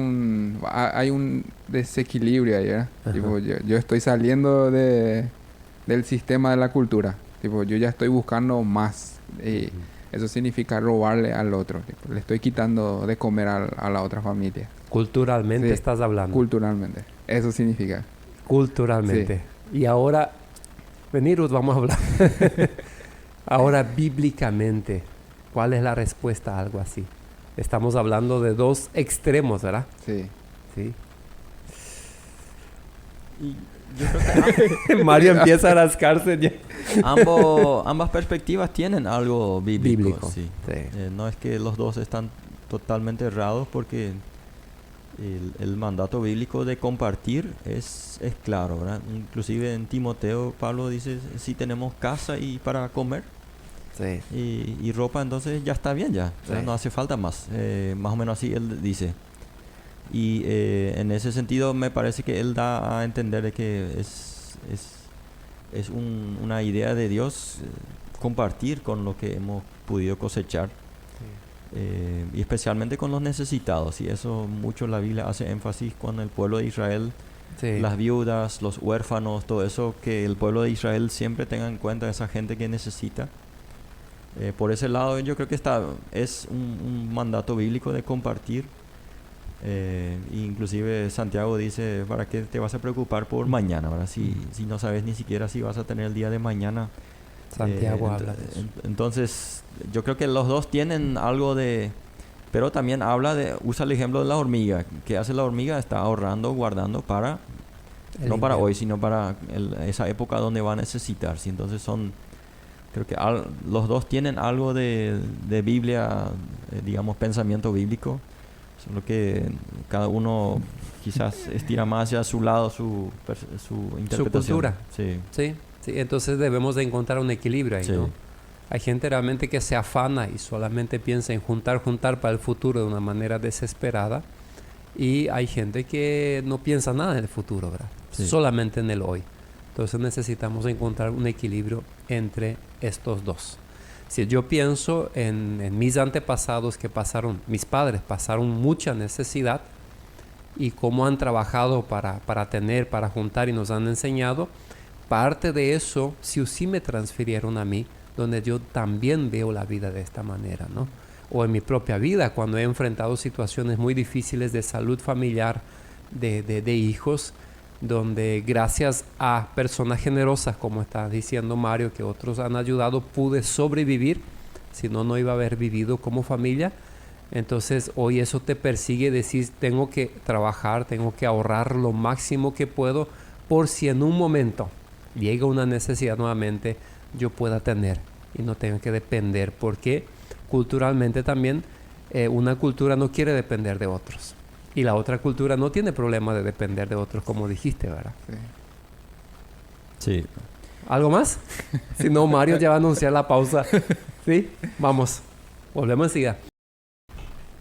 hay un desequilibrio ahí, ¿verdad? Tipo, yo estoy saliendo del sistema de la cultura. Tipo, yo ya estoy buscando más. Eso significa robarle al otro. Tipo, le estoy quitando de comer a la otra familia. Culturalmente sí, estás hablando. Culturalmente. Eso significa. Culturalmente. Sí. Y ahora, vení Ruth, vamos a hablar. Ahora, bíblicamente, ¿cuál es la respuesta a algo así? Estamos hablando de dos extremos, ¿verdad? Sí. Sí. Y yo creo que Mario empieza a rascarse ya. Ambas perspectivas tienen algo bíblico. Sí. Sí. No es que los dos están totalmente errados, porque el mandato bíblico de compartir es claro, ¿verdad? Inclusive en Timoteo, Pablo dice, si tenemos casa y para comer, sí, y ropa, entonces ya está bien ya, sí, no hace falta más. Más o menos así él dice. Y en ese sentido me parece que él da a entender de que es una idea de Dios compartir con lo que hemos podido cosechar. Y especialmente con los necesitados, y eso mucho la Biblia hace énfasis con el pueblo de Israel, sí, las viudas, los huérfanos, todo eso, que el pueblo de Israel siempre tenga en cuenta a esa gente que necesita. Por ese lado yo creo que es un mandato bíblico de compartir. Inclusive Santiago dice, ¿para qué te vas a preocupar por mañana? ¿Verdad? Si no sabes ni siquiera si vas a tener el día de mañana. Santiago habla de eso. Entonces yo creo que los dos tienen algo de... Pero también usa el ejemplo de la hormiga. ¿Qué hace la hormiga? Está ahorrando, guardando para... no para hoy, sino para esa época donde va a necesitar. ¿Sí? Entonces creo que los dos tienen algo de Biblia, digamos, pensamiento bíblico. Solo que cada uno quizás estira más hacia su lado su interpretación. Su cultura. Sí. Sí. Sí, entonces debemos de encontrar un equilibrio ahí, sí, ¿no? Hay gente realmente que se afana y solamente piensa en juntar para el futuro de una manera desesperada. Y hay gente que no piensa nada en el futuro, ¿verdad? Sí. Solamente en el hoy. Entonces necesitamos encontrar un equilibrio entre estos dos. Si yo pienso en mis antepasados mis padres pasaron mucha necesidad, y cómo han trabajado para juntar y nos han enseñado, parte de eso sí me transfirieron a mí, donde yo también veo la vida de esta manera, ¿no? O en mi propia vida, cuando he enfrentado situaciones muy difíciles de salud familiar, de hijos, donde gracias a personas generosas, como está diciendo Mario, que otros han ayudado, pude sobrevivir, si no, no iba a haber vivido como familia. Entonces hoy eso te persigue, decir, tengo que trabajar, tengo que ahorrar lo máximo que puedo, por si en un momento llega una necesidad nuevamente, yo pueda tener y no tenga que depender, porque culturalmente también una cultura no quiere depender de otros. Y la otra cultura no tiene problema de depender de otros, como dijiste, ¿verdad? Sí. ¿Algo más? Si no, Mario ya va a anunciar la pausa. ¿Sí? Vamos. Volvemos enseguida.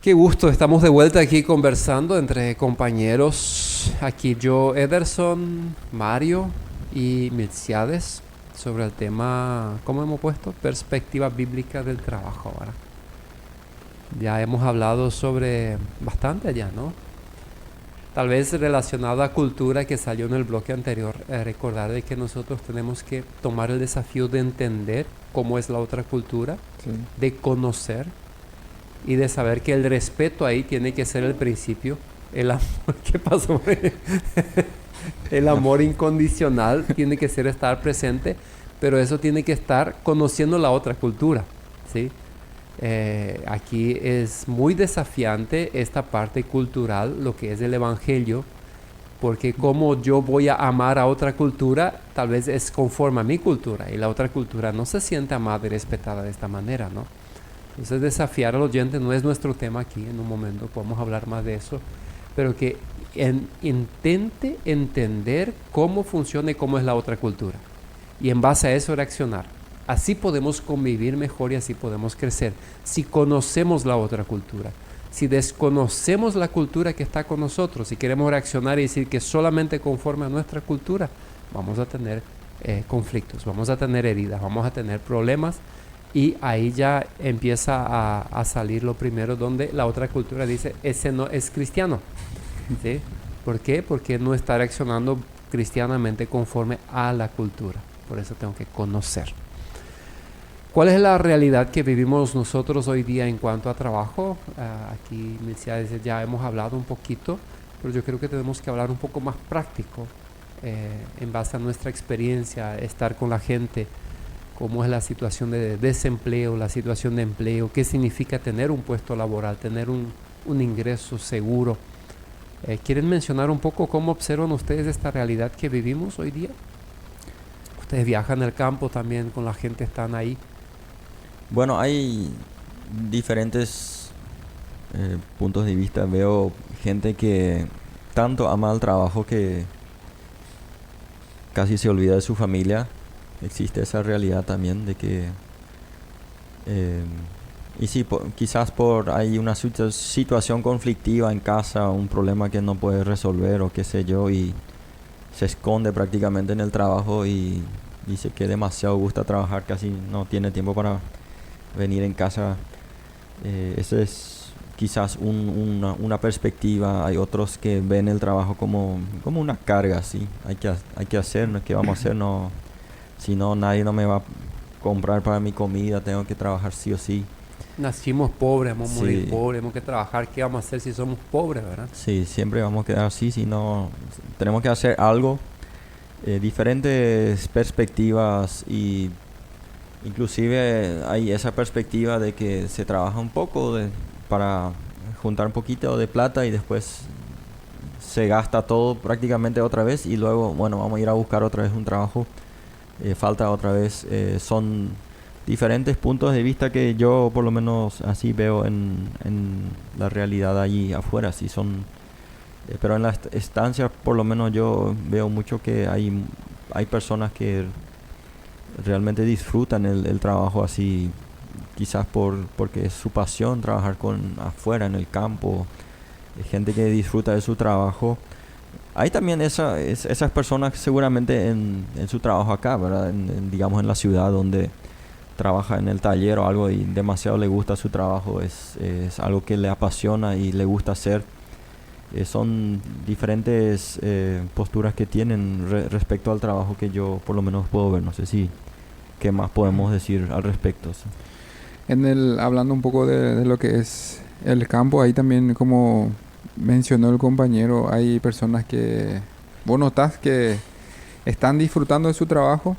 Qué gusto. Estamos de vuelta aquí conversando entre compañeros. Aquí yo, Ederson, Mario y Milciades, sobre el tema, ¿cómo hemos puesto? Perspectiva bíblica del trabajo, ¿verdad? Ya hemos hablado sobre bastante allá, ¿no? Tal vez relacionado a cultura que salió en el bloque anterior, recordar de que nosotros tenemos que tomar el desafío de entender cómo es la otra cultura, Sí. de conocer y de saber que el respeto ahí tiene que ser el principio. El amor, ¿qué pasó? El amor incondicional tiene que ser estar presente, pero eso tiene que estar conociendo la otra cultura, ¿sí? Aquí es muy desafiante esta parte cultural, lo que es el evangelio, porque como yo voy a amar a otra cultura, tal vez es conforme a mi cultura y la otra cultura no se siente amada y respetada de esta manera, ¿no? Entonces desafiar al oyente no es nuestro tema aquí, en un momento podemos hablar más de eso, pero que intente entender cómo funciona y cómo es la otra cultura y en base a eso reaccionar. Así podemos convivir mejor y así podemos crecer. Si conocemos la otra cultura, si desconocemos la cultura que está con nosotros y queremos reaccionar y decir que solamente conforme a nuestra cultura, vamos a tener conflictos, vamos a tener heridas, vamos a tener problemas, y ahí ya empieza a salir lo primero, donde la otra cultura dice, ese no es cristiano, ¿sí? ¿Por qué? Porque no está reaccionando cristianamente conforme a la cultura. Por eso tengo que conocer. ¿Cuál es la realidad que vivimos nosotros hoy día en cuanto a trabajo? Aquí ya hemos hablado un poquito, pero yo creo que tenemos que hablar un poco más práctico, en base a nuestra experiencia, estar con la gente, cómo es la situación de desempleo, la situación de empleo, qué significa tener un puesto laboral, tener un ingreso seguro. ¿Quieren mencionar un poco cómo observan ustedes esta realidad que vivimos hoy día? Ustedes viajan al campo también, con la gente, están ahí. Bueno, hay diferentes puntos de vista. Veo gente que tanto ama el trabajo que casi se olvida de su familia. Existe esa realidad también de que... y sí, quizás hay una situación conflictiva en casa, un problema que no puede resolver o qué sé yo, y se esconde prácticamente en el trabajo y dice que demasiado gusta trabajar, casi no tiene tiempo para venir en casa. Esa es quizás una perspectiva. Hay otros que ven el trabajo como una carga, ¿sí? Hay que hacer, ¿qué vamos a hacer? No, si no, nadie no me va a comprar para mi comida, tengo que trabajar sí o sí. Nacimos pobres, vamos a morir pobres, tenemos que trabajar, ¿qué vamos a hacer si somos pobres, verdad? Sí, siempre vamos a quedar así, si no, tenemos que hacer algo. Diferentes perspectivas, y inclusive hay esa perspectiva de que se trabaja un poco para juntar un poquito de plata y después se gasta todo prácticamente otra vez, y luego, bueno, vamos a ir a buscar otra vez un trabajo, falta otra vez. Son diferentes puntos de vista que yo por lo menos así veo en la realidad allí afuera. Sí son, pero en las estancias por lo menos yo veo mucho que hay personas que realmente disfrutan el trabajo así, quizás porque es su pasión trabajar afuera en el campo. Gente que disfruta de su trabajo. Hay también esas personas seguramente en su trabajo acá, ¿verdad? Digamos en la ciudad, donde trabaja en el taller o algo y demasiado le gusta su trabajo, es algo que le apasiona y le gusta hacer. Son diferentes posturas que tienen respecto al trabajo que yo por lo menos puedo ver. No sé si qué más podemos decir al respecto. ¿Sí? Hablando un poco de lo que es el campo, ahí también, como mencionó el compañero, hay personas que vos notás que están disfrutando de su trabajo,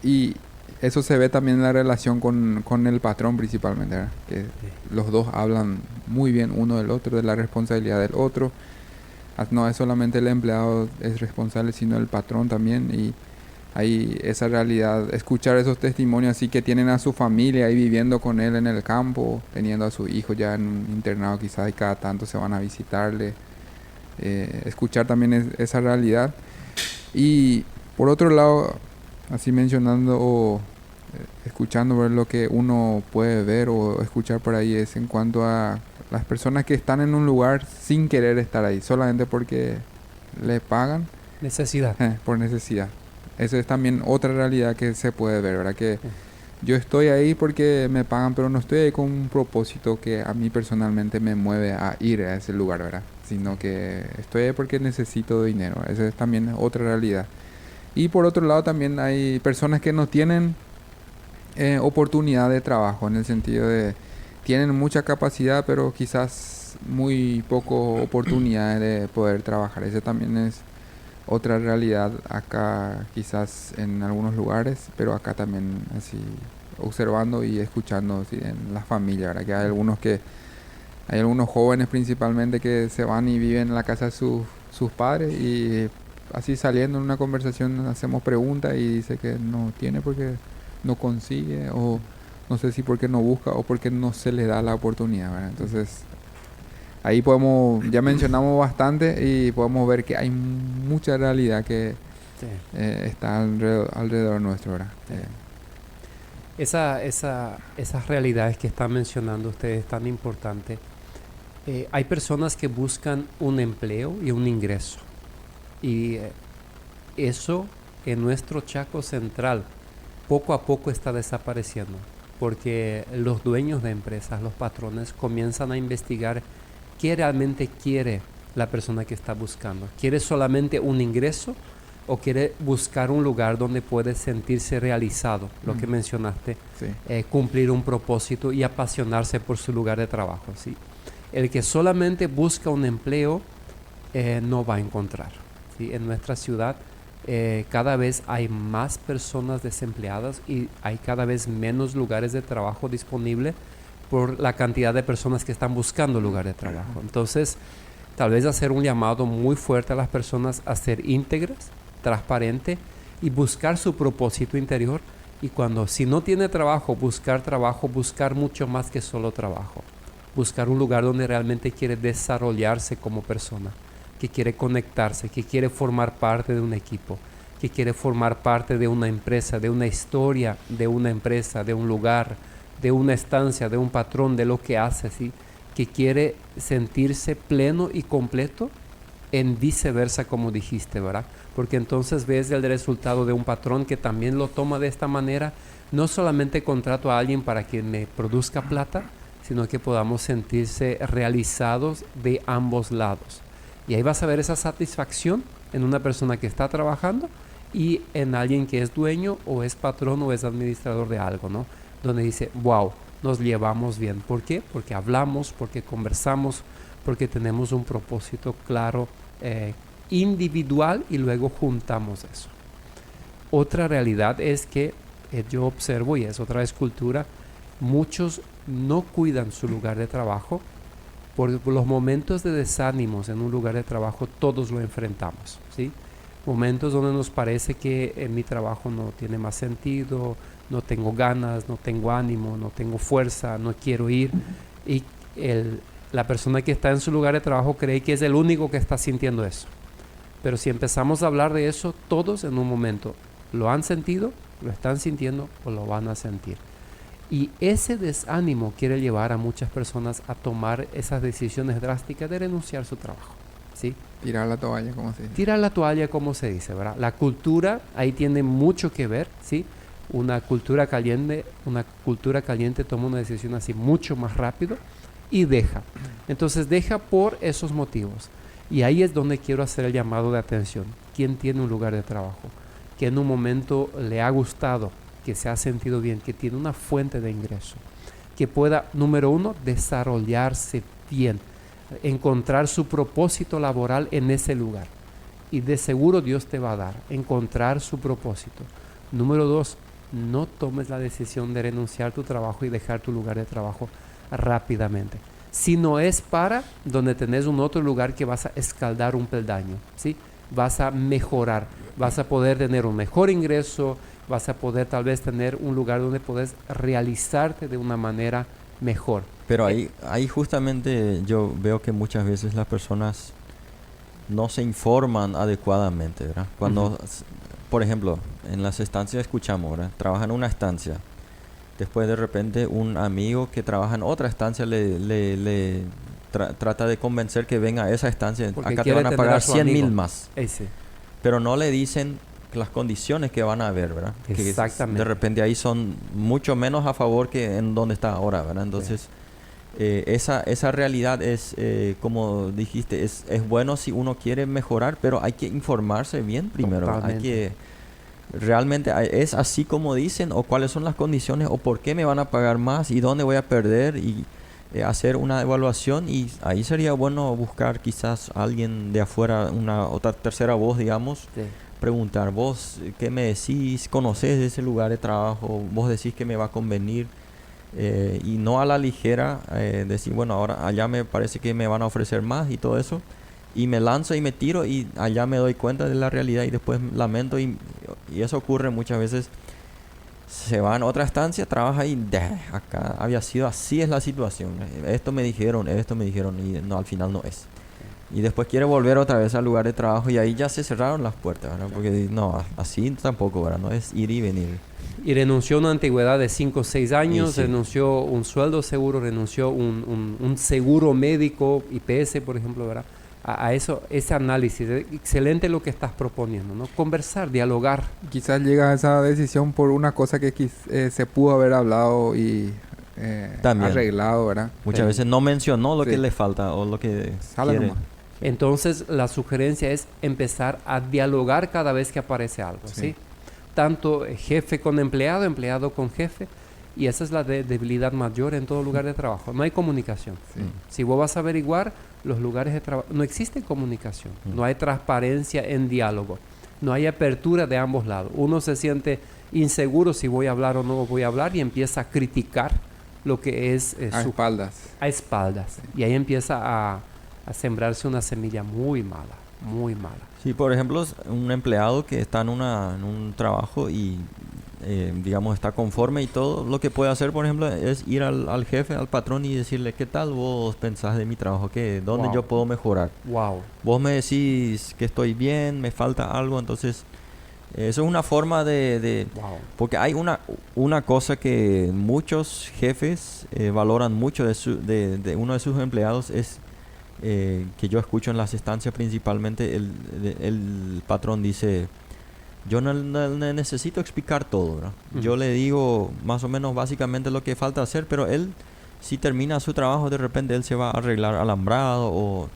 y eso se ve también en la relación con el patrón principalmente, ¿verdad? Que los dos hablan muy bien uno del otro, de la responsabilidad del otro. No es solamente el empleado es responsable, sino el patrón también. Y hay esa realidad, escuchar esos testimonios así, que tienen a su familia ahí viviendo con él en el campo, teniendo a su hijo ya en un internado quizás, y cada tanto se van a visitarle. Escuchar también esa realidad. Y por otro lado, así mencionando o escuchando, ver lo que uno puede ver o escuchar por ahí, es en cuanto a las personas que están en un lugar sin querer estar ahí, solamente porque le pagan. Necesidad. Por necesidad. Eso es también otra realidad que se puede ver, ¿verdad? Que yo estoy ahí porque me pagan, pero no estoy ahí con un propósito que a mí personalmente me mueve a ir a ese lugar, ¿verdad? Sino que estoy ahí porque necesito dinero. Esa es también otra realidad. Y por otro lado también hay personas que no tienen oportunidad de trabajo, en el sentido de tienen mucha capacidad, pero quizás muy poco oportunidades de poder trabajar. Ese también es otra realidad acá, quizás en algunos lugares, pero acá también así observando y escuchando así, en la familia, ¿verdad? Que hay algunos jóvenes principalmente que se van y viven en la casa de sus padres, y así saliendo en una conversación hacemos preguntas y dice que no tiene porque no consigue, o no sé si porque no busca o porque no se le da la oportunidad, ¿verdad? Entonces ahí ya mencionamos bastante, y podemos ver que hay mucha realidad que está alrededor nuestro, ¿verdad? Esas realidades que están mencionando ustedes tan importantes. Hay personas que buscan un empleo y un ingreso, y eso en nuestro Chaco Central poco a poco está desapareciendo, porque los dueños de empresas, los patrones, comienzan a investigar qué realmente quiere la persona que está buscando. ¿Quiere solamente un ingreso o quiere buscar un lugar donde puede sentirse realizado? Lo que mencionaste, sí. Cumplir un propósito y apasionarse por su lugar de trabajo, ¿sí? El que solamente busca un empleo no va a encontrar, ¿sí? En nuestra ciudad cada vez hay más personas desempleadas y hay cada vez menos lugares de trabajo disponibles por la cantidad de personas que están buscando lugar de trabajo. Entonces, tal vez hacer un llamado muy fuerte a las personas a ser íntegras, transparentes y buscar su propósito interior. Y si no tiene trabajo, buscar mucho más que solo trabajo. Buscar un lugar donde realmente quiere desarrollarse como persona, que quiere conectarse, que quiere formar parte de un equipo, que quiere formar parte de una empresa, de una historia, de una empresa, de un lugar, de una estancia, de un patrón, de lo que hace, ¿sí? Que quiere sentirse pleno y completo, en viceversa, como dijiste, ¿verdad? Porque entonces ves el resultado de un patrón que también lo toma de esta manera. No solamente contrato a alguien para que me produzca plata, sino que podamos sentirse realizados de ambos lados. Y ahí vas a ver esa satisfacción en una persona que está trabajando y en alguien que es dueño o es patrón o es administrador de algo, ¿no? Donde dice, wow, nos llevamos bien. ¿Por qué? Porque hablamos, porque conversamos, porque tenemos un propósito claro, individual, y luego juntamos eso. Otra realidad es que yo observo, y es otra vez cultura, muchos no cuidan su lugar de trabajo. Por los momentos de desánimos en un lugar de trabajo, todos lo enfrentamos, ¿sí? Momentos donde nos parece que mi trabajo no tiene más sentido, no tengo ganas, no tengo ánimo, no tengo fuerza, no quiero ir. Y la persona que está en su lugar de trabajo cree que es el único que está sintiendo eso. Pero si empezamos a hablar de eso, todos en un momento lo han sentido, lo están sintiendo o lo van a sentir. Y ese desánimo quiere llevar a muchas personas a tomar esas decisiones drásticas de renunciar a su trabajo, ¿sí? Tirar la toalla, como se dice. Tirar la toalla, como se dice, ¿verdad? La cultura ahí tiene mucho que ver, ¿sí? Una cultura caliente toma una decisión así mucho más rápido y deja. Entonces deja por esos motivos. Y ahí es donde quiero hacer el llamado de atención. ¿Quién tiene un lugar de trabajo? Que en un momento le ha gustado, que se ha sentido bien, que tiene una fuente de ingreso, que pueda, número uno, desarrollarse bien, encontrar su propósito laboral en ese lugar. Y de seguro Dios te va a dar, encontrar su propósito. Número dos, no tomes la decisión de renunciar a tu trabajo y dejar tu lugar de trabajo rápidamente. Si no es para donde tenés un otro lugar que vas a escaldar un peldaño, ¿sí? Vas a mejorar, vas a poder tener un mejor ingreso, vas a poder tal vez tener un lugar donde puedes realizarte de una manera mejor. Pero ahí justamente yo veo que muchas veces las personas no se informan adecuadamente, ¿verdad? Cuando, por ejemplo, en las estancias escuchamos, ¿verdad? Trabajan en una estancia. Después de repente un amigo que trabaja en otra estancia le trata de convencer que venga a esa estancia. Porque acá te van a pagar 100,000 más. Ese. Pero no le dicen las condiciones que van a haber, ¿verdad? Exactamente. Que de repente ahí son mucho menos a favor que en donde está ahora, ¿verdad? Entonces, esa realidad es, como dijiste, es bueno si uno quiere mejorar, pero hay que informarse bien primero. Totalmente. Hay que realmente es así como dicen, o cuáles son las condiciones, o por qué me van a pagar más y dónde voy a perder, y hacer una evaluación. Y ahí sería bueno buscar quizás a alguien de afuera, una otra tercera voz, digamos. Sí. Preguntar, vos, ¿qué me decís? ¿Conocés ese lugar de trabajo? ¿Vos decís que me va a convenir? Y no a la ligera decir, bueno, ahora allá me parece que me van a ofrecer más y todo eso. Y me lanzo y me tiro y allá me doy cuenta de la realidad y después lamento. Y eso ocurre muchas veces. Se va a otra estancia, trabaja y acá había sido así, es la situación. Esto me dijeron y no, al final no es. Y después quiere volver otra vez al lugar de trabajo y ahí ya se cerraron las puertas, ¿verdad? Porque no, así tampoco, ¿verdad? No es ir y venir. Y renunció a una antigüedad de 5 o 6 años, Sí. renunció un sueldo seguro, renunció un seguro médico, IPS, por ejemplo, ¿verdad? A eso, ese análisis. Excelente lo que estás proponiendo, ¿no? Conversar, dialogar. Quizás llega a esa decisión por una cosa que se pudo haber hablado y También. arreglado, ¿verdad? Muchas Sí. veces no mencionó lo Sí. que le falta o lo que Sale quiere. nomás. Entonces, la sugerencia es empezar a dialogar cada vez que aparece algo, ¿sí? Sí. Tanto jefe con empleado, empleado con jefe, y esa es la debilidad mayor en todo lugar de trabajo. No hay comunicación. Sí. Si vos vas a averiguar los lugares de trabajo, no existe comunicación, no hay transparencia en diálogo, no hay apertura de ambos lados. Uno se siente inseguro si voy a hablar o no voy a hablar y empieza a criticar lo que es A espaldas. a espaldas. Y ahí empieza a sembrarse una semilla muy mala, muy mala. Sí, por ejemplo, un empleado que está en un trabajo y, digamos, está conforme y todo, lo que puede hacer, por ejemplo, es ir al jefe, al patrón y decirle, ¿qué tal vos pensás de mi trabajo? ¿Dónde Wow. yo puedo mejorar? Wow. Vos me decís que estoy bien, me falta algo, entonces eso es una forma de Wow. porque hay una cosa que muchos jefes valoran mucho de uno de sus empleados, es que yo escucho en las estancias principalmente. El patrón dice, yo no necesito explicar todo, ¿verdad? Yo le digo más o menos básicamente lo que falta hacer, pero él, si termina su trabajo, de repente él se va a arreglar alambrado, o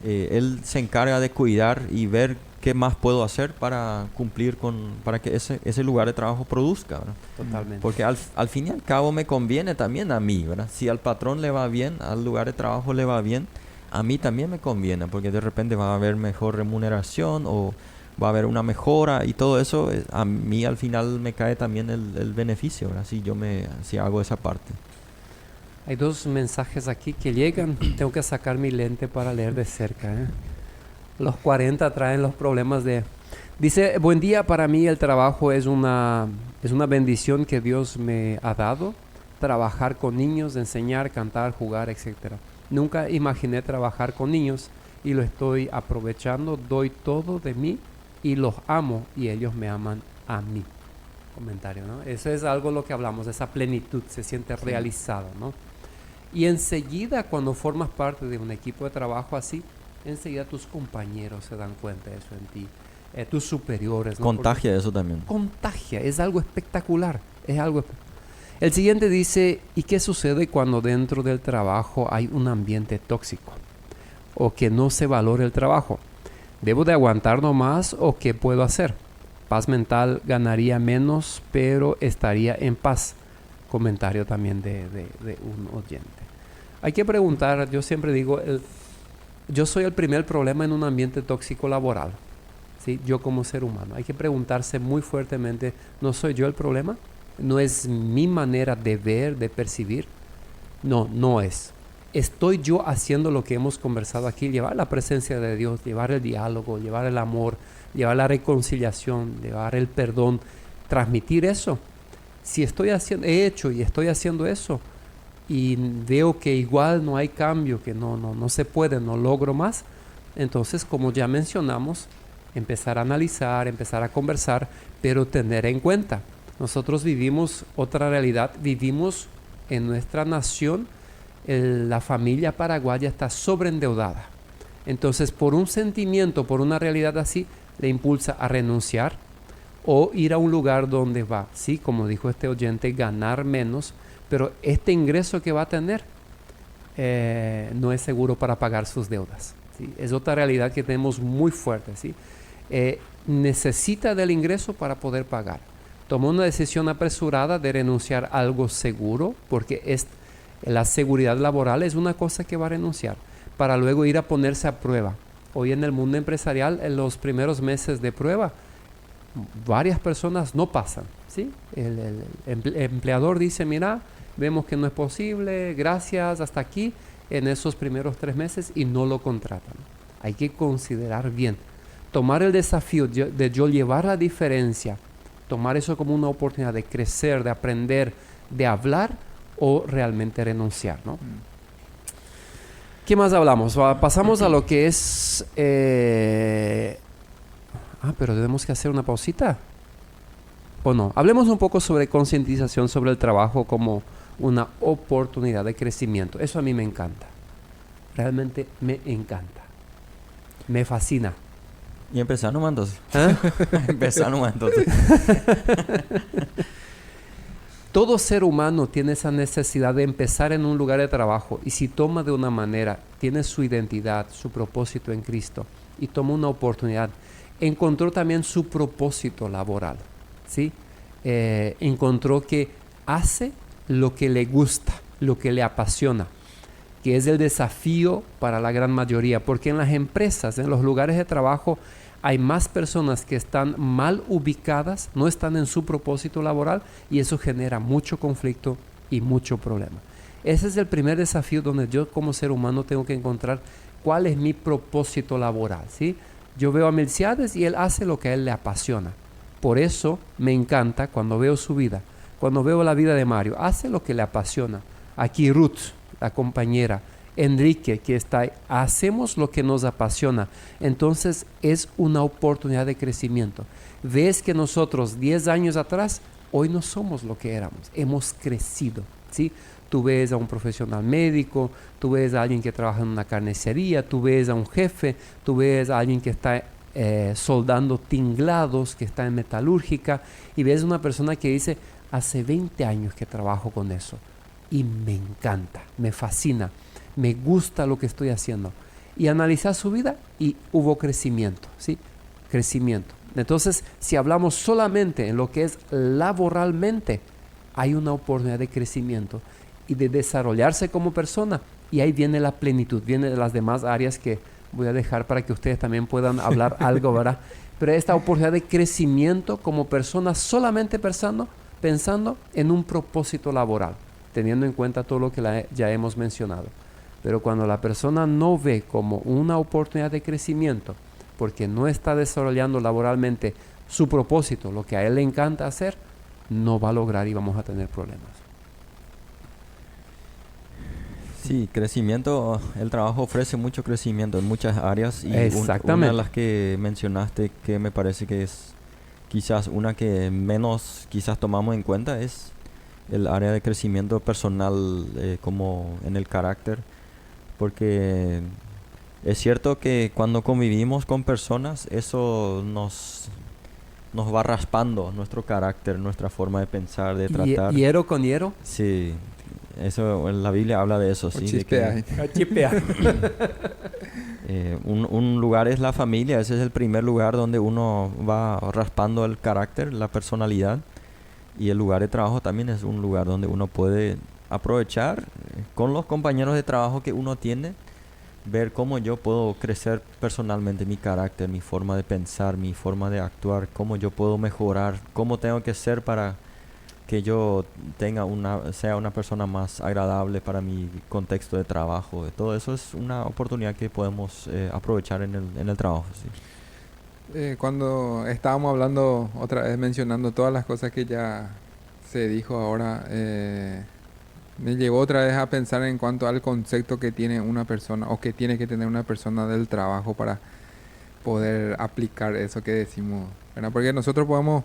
él se encarga de cuidar y ver qué más puedo hacer para cumplir para que ese lugar de trabajo produzca, ¿verdad? Totalmente. Porque al fin y al cabo me conviene también a mí, ¿verdad? Si al patrón le va bien, al lugar de trabajo le va bien, a mí también me conviene, porque de repente va a haber mejor remuneración o va a haber una mejora, y todo eso a mí al final me cae también el beneficio, ¿verdad? Si hago esa parte. Hay dos mensajes aquí que llegan. Tengo que sacar mi lente para leer de cerca, ¿eh? Los 40 traen los problemas de... Dice, buen día, para mí el trabajo es una bendición que Dios me ha dado. Trabajar con niños, enseñar, cantar, jugar, etc. Nunca imaginé trabajar con niños y lo estoy aprovechando. Doy todo de mí y los amo y ellos me aman a mí. Comentario, ¿no? Eso es algo lo que hablamos, esa plenitud, se siente realizado, ¿no? Y enseguida, cuando formas parte de un equipo de trabajo así, enseguida tus compañeros se dan cuenta de eso en ti, tus superiores, ¿no? Contagia eso también. Contagia, es algo espectacular, es algo El siguiente dice, ¿y qué sucede cuando dentro del trabajo hay un ambiente tóxico? o que no se valore el trabajo. ¿Debo de aguantar nomás o qué puedo hacer? Paz mental, ganaría menos, pero estaría en paz. Comentario también de un oyente. Hay que preguntar, yo siempre digo, yo soy el primer problema en un ambiente tóxico laboral. ¿Sí? Yo como ser humano. Hay que preguntarse muy fuertemente, ¿no soy yo el problema? ¿No es mi manera de ver, de percibir? No, no es. ¿Estoy yo haciendo lo que hemos conversado aquí? Llevar la presencia de Dios, llevar el diálogo, llevar el amor, llevar la reconciliación, llevar el perdón, transmitir eso. Si he hecho y estoy haciendo eso y veo que igual no hay cambio, que no se puede, no logro más, entonces, como ya mencionamos, empezar a analizar, empezar a conversar, pero tener en cuenta, nosotros vivimos otra realidad, vivimos en nuestra nación, la familia paraguaya está sobreendeudada. Entonces, por un sentimiento, por una realidad así, le impulsa a renunciar o ir a un lugar donde va, sí, como dijo este oyente, ganar menos, pero este ingreso que va a tener no es seguro para pagar sus deudas. ¿Sí? Es otra realidad que tenemos muy fuerte. ¿Sí? Necesita del ingreso para poder pagar. Tomó una decisión apresurada de renunciar a algo seguro, porque la seguridad laboral es una cosa que va a renunciar, para luego ir a ponerse a prueba. Hoy en el mundo empresarial, en los primeros meses de prueba, varias personas no pasan. ¿Sí? El empleador dice, mira, vemos que no es posible, gracias, hasta aquí, en esos primeros 3 meses, y no lo contratan. Hay que considerar bien. Tomar el desafío de yo llevar la diferencia, tomar eso como una oportunidad de crecer, de aprender, de hablar, o realmente renunciar, ¿no? ¿Qué más hablamos? Pasamos a lo que es... pero tenemos que hacer una pausita. ¿O no? Hablemos un poco sobre concientización sobre el trabajo como una oportunidad de crecimiento. Eso a mí me encanta. Realmente me encanta. Me fascina. Y empezar nomás entonces. Empezar nomás entonces. Todo ser humano tiene esa necesidad de empezar en un lugar de trabajo, y si toma de una manera, tiene su identidad, su propósito en Cristo, y toma una oportunidad, encontró también su propósito laboral, ¿sí? Encontró que hace lo que le gusta, lo que le apasiona, que es el desafío para la gran mayoría, porque en las empresas, en los lugares de trabajo, hay más personas que están mal ubicadas, no están en su propósito laboral, y eso genera mucho conflicto y mucho problema. Ese es el primer desafío donde yo como ser humano tengo que encontrar cuál es mi propósito laboral, ¿sí? Yo veo a Melciades y él hace lo que a él le apasiona. Por eso me encanta cuando veo su vida, cuando veo la vida de Mario, hace lo que le apasiona. Aquí Ruth, la compañera, Enrique, que está ahí, hacemos lo que nos apasiona. Entonces es una oportunidad de crecimiento. Ves que nosotros 10 años atrás, hoy no somos lo que éramos, hemos crecido, ¿sí? Tú ves a un profesional médico, tú ves a alguien que trabaja en una carnicería, tú ves a un jefe, tú ves a alguien que está soldando tinglados, que está en metalúrgica, y ves a una persona que dice, hace 20 años que trabajo con eso, y me encanta, me fascina, me gusta lo que estoy haciendo. Y analizar su vida y hubo crecimiento, ¿sí? Crecimiento. Entonces, si hablamos solamente en lo que es laboralmente, hay una oportunidad de crecimiento y de desarrollarse como persona. Y ahí viene la plenitud, viene de las demás áreas que voy a dejar para que ustedes también puedan hablar algo, ¿verdad? Pero esta oportunidad de crecimiento como persona solamente pensando en un propósito laboral, teniendo en cuenta todo lo que ya hemos mencionado. Pero cuando la persona no ve como una oportunidad de crecimiento, porque no está desarrollando laboralmente su propósito, lo que a él le encanta hacer, no va a lograr y vamos a tener problemas. Sí, crecimiento, el trabajo ofrece mucho crecimiento en muchas áreas, y una de las que mencionaste que me parece que es quizás una que menos quizás tomamos en cuenta es el área de crecimiento personal, como en el carácter, porque es cierto que cuando convivimos con personas eso nos va raspando nuestro carácter, nuestra forma de pensar, de tratar. ¿Hiero con hiero? Sí, eso en la Biblia habla de eso, sí. Chispea. Chispea. Un lugar es la familia, ese es el primer lugar donde uno va raspando el carácter, la personalidad. Y el lugar de trabajo también es un lugar donde uno puede aprovechar con los compañeros de trabajo que uno tiene, ver cómo yo puedo crecer personalmente mi carácter, mi forma de pensar, mi forma de actuar, cómo yo puedo mejorar, cómo tengo que ser para que yo sea una persona más agradable para mi contexto de trabajo. Todo eso es una oportunidad que podemos aprovechar en el trabajo. Sí. Cuando estábamos hablando otra vez, mencionando todas las cosas que ya se dijo ahora, me llevó otra vez a pensar en cuanto al concepto que tiene una persona o que tiene que tener una persona del trabajo para poder aplicar eso que decimos, ¿verdad? Porque nosotros podemos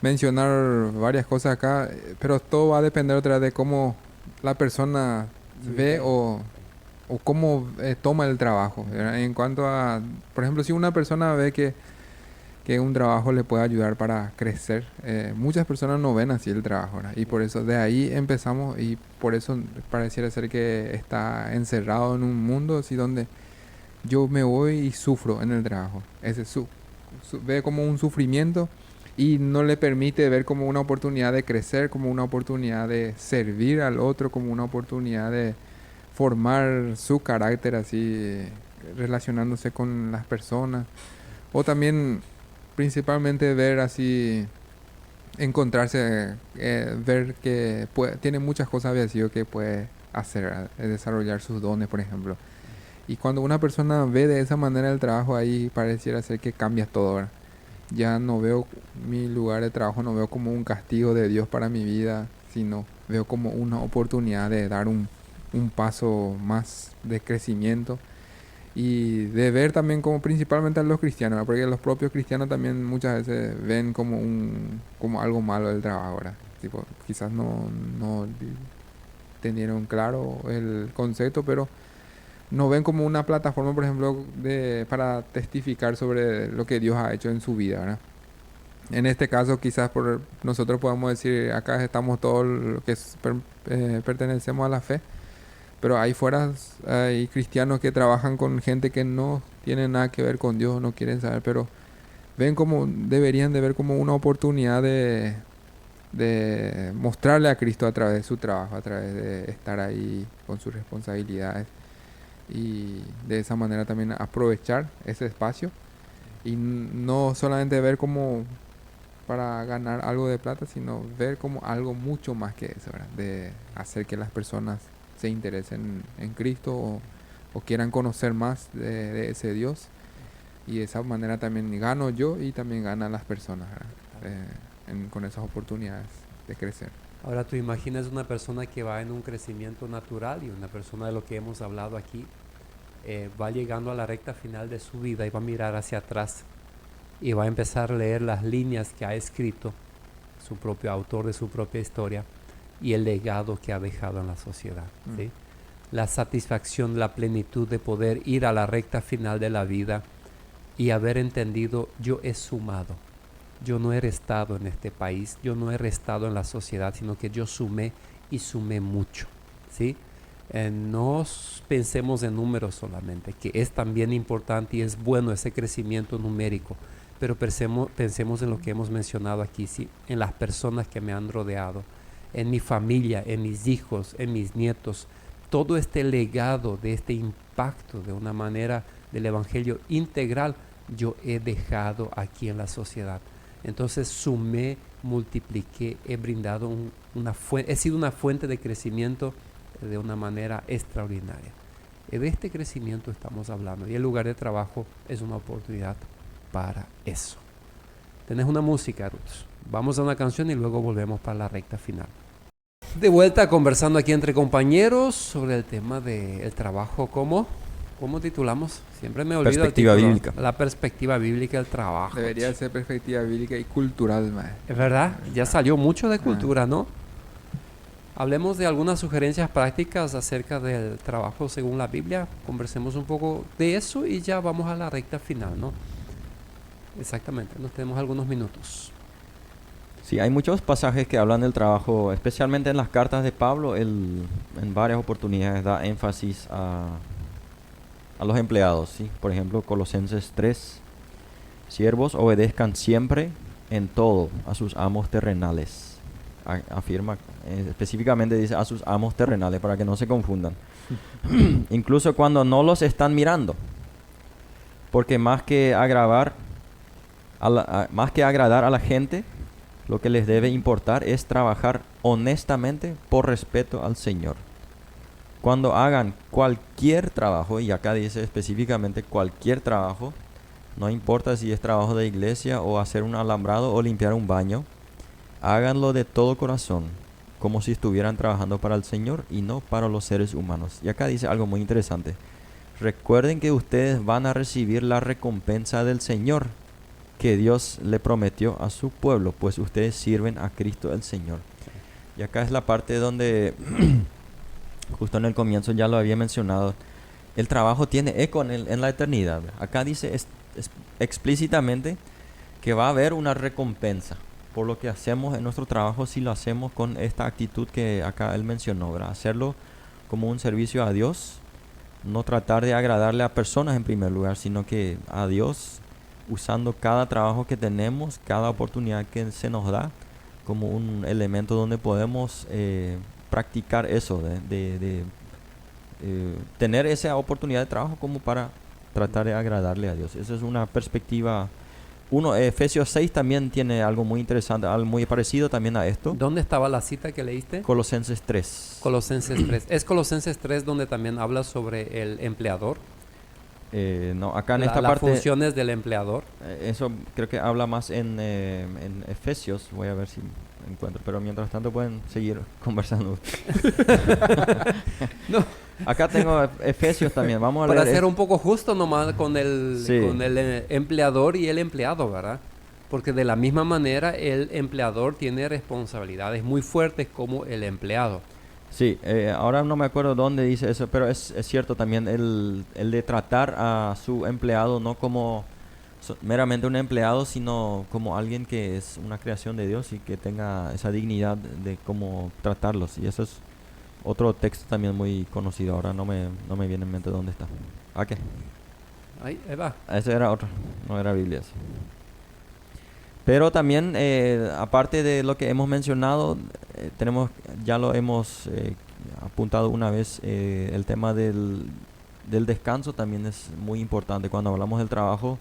mencionar varias cosas acá, pero todo va a depender otra vez de cómo la persona ve o cómo toma el trabajo, ¿verdad? En cuanto a, por ejemplo, si una persona ve que un trabajo le puede ayudar para crecer, muchas personas no ven así el trabajo, ¿verdad? Y por eso de ahí empezamos, y por eso pareciera ser que está encerrado en un mundo así donde yo me voy y sufro en el trabajo. Ese ve como un sufrimiento y no le permite ver como una oportunidad de crecer, como una oportunidad de servir al otro, como una oportunidad de formar su carácter así, relacionándose con las personas. O también principalmente ver así, encontrarse, ver que tiene muchas cosas vacío que puede hacer, desarrollar sus dones, por ejemplo. Y cuando una persona ve de esa manera el trabajo, ahí pareciera ser que cambia todo, ¿verdad? Ya no veo mi lugar de trabajo, no veo como un castigo de Dios para mi vida, sino veo como una oportunidad de dar un paso más de crecimiento y de ver también como principalmente a los cristianos, ¿verdad? Porque los propios cristianos también muchas veces ven como algo malo el trabajo, ¿verdad? Tipo, quizás no tenieron claro el concepto, pero no ven como una plataforma, por ejemplo, para testificar sobre lo que Dios ha hecho en su vida, ¿verdad? En este caso, quizás nosotros podemos decir, acá estamos todos los que pertenecemos a la fe, pero ahí fuera hay cristianos que trabajan con gente que no tiene nada que ver con Dios, no quieren saber, pero deberían de ver como una oportunidad de mostrarle a Cristo a través de su trabajo, a través de estar ahí con sus responsabilidades, y de esa manera también aprovechar ese espacio y no solamente ver como para ganar algo de plata, sino ver como algo mucho más que eso, ¿verdad? De hacer que las personas se interesen en Cristo o quieran conocer más de ese Dios, y de esa manera también gano yo y también ganan las personas, con esas oportunidades de crecer. Ahora tú imaginas una persona que va en un crecimiento natural, y una persona de lo que hemos hablado aquí va llegando a la recta final de su vida y va a mirar hacia atrás y va a empezar a leer las líneas que ha escrito su propio autor de su propia historia y el legado que ha dejado en la sociedad, ¿sí? La satisfacción, la plenitud de poder ir a la recta final de la vida y haber entendido: yo he sumado, yo no he restado en este país, yo no he restado en la sociedad, sino que yo sumé, y sumé mucho, ¿sí? No pensemos en números solamente, que es también importante y es bueno ese crecimiento numérico, pero pensemos en lo que hemos mencionado aquí, ¿sí? En las personas que me han rodeado, en mi familia, en mis hijos, en mis nietos, todo este legado de este impacto de una manera del evangelio integral yo he dejado aquí en la sociedad. Entonces sumé, multipliqué, he brindado he sido una fuente de crecimiento de una manera extraordinaria. De este crecimiento estamos hablando, y el lugar de trabajo es una oportunidad para eso. Tenés una música, Ruth. Vamos a una canción y luego volvemos para la recta final. De vuelta conversando aquí entre compañeros sobre el tema del trabajo. ¿Cómo titulamos? Siempre me olvido. Perspectiva bíblica. La perspectiva bíblica del trabajo. Debería ser perspectiva bíblica y cultural, man. Es verdad, ya salió mucho de cultura, ¿no? Hablemos de algunas sugerencias prácticas acerca del trabajo según la Biblia. Conversemos un poco de eso y ya vamos a la recta final, ¿no? Exactamente, nos tenemos algunos minutos. Sí, hay muchos pasajes que hablan del trabajo, especialmente en las cartas de Pablo. Él en varias oportunidades da énfasis a a los empleados, ¿sí? Por ejemplo, Colosenses 3, siervos obedezcan siempre en todo a sus amos terrenales. Afirma, específicamente dice a sus amos terrenales para que no se confundan. Incluso cuando no los están mirando. Porque más que agradar a la gente, lo que les debe importar es trabajar honestamente por respeto al Señor. Cuando hagan cualquier trabajo, y acá dice específicamente cualquier trabajo, no importa si es trabajo de iglesia o hacer un alambrado o limpiar un baño, háganlo de todo corazón, como si estuvieran trabajando para el Señor y no para los seres humanos. Y acá dice algo muy interesante. Recuerden que ustedes van a recibir la recompensa del Señor que Dios le prometió a su pueblo, pues ustedes sirven a Cristo el Señor. Y acá es la parte donde, justo en el comienzo ya lo había mencionado, el trabajo tiene eco en la eternidad. Acá dice explícitamente que va a haber una recompensa por lo que hacemos en nuestro trabajo si lo hacemos con esta actitud que acá él mencionó, ¿verdad? Hacerlo como un servicio a Dios, no tratar de agradarle a personas en primer lugar, sino que a Dios, usando cada trabajo que tenemos, cada oportunidad que se nos da, como un elemento donde podemos practicar eso, de tener esa oportunidad de trabajo como para tratar de agradarle a Dios. Esa es una perspectiva. Efesios 6 también tiene algo muy interesante, algo muy parecido también a esto. ¿Dónde estaba la cita que leíste? Colosenses 3. Colosenses 3. ¿Es Colosenses 3 donde también habla sobre el empleador? No, acá en esta parte... Las funciones del empleador. Eso creo que habla más en Efesios. Voy a ver si encuentro. Pero mientras tanto pueden seguir conversando. No. Acá tengo Efesios también. Vamos a Para leer ser un poco justo nomás con el empleador y el empleado, ¿verdad? Porque de la misma manera el empleador tiene responsabilidades muy fuertes como el empleado. Sí, ahora no me acuerdo dónde dice eso, pero es cierto también el de tratar a su empleado no como meramente un empleado, sino como alguien que es una creación de Dios y que tenga esa dignidad de cómo tratarlos. Y eso es otro texto también muy conocido. Ahora no me viene en mente dónde está. ¿A qué? Ahí va. Ese era otro, no era Biblia. Pero también, aparte de lo que hemos mencionado, ya lo hemos apuntado una vez, el tema del descanso también es muy importante. Cuando hablamos del trabajo,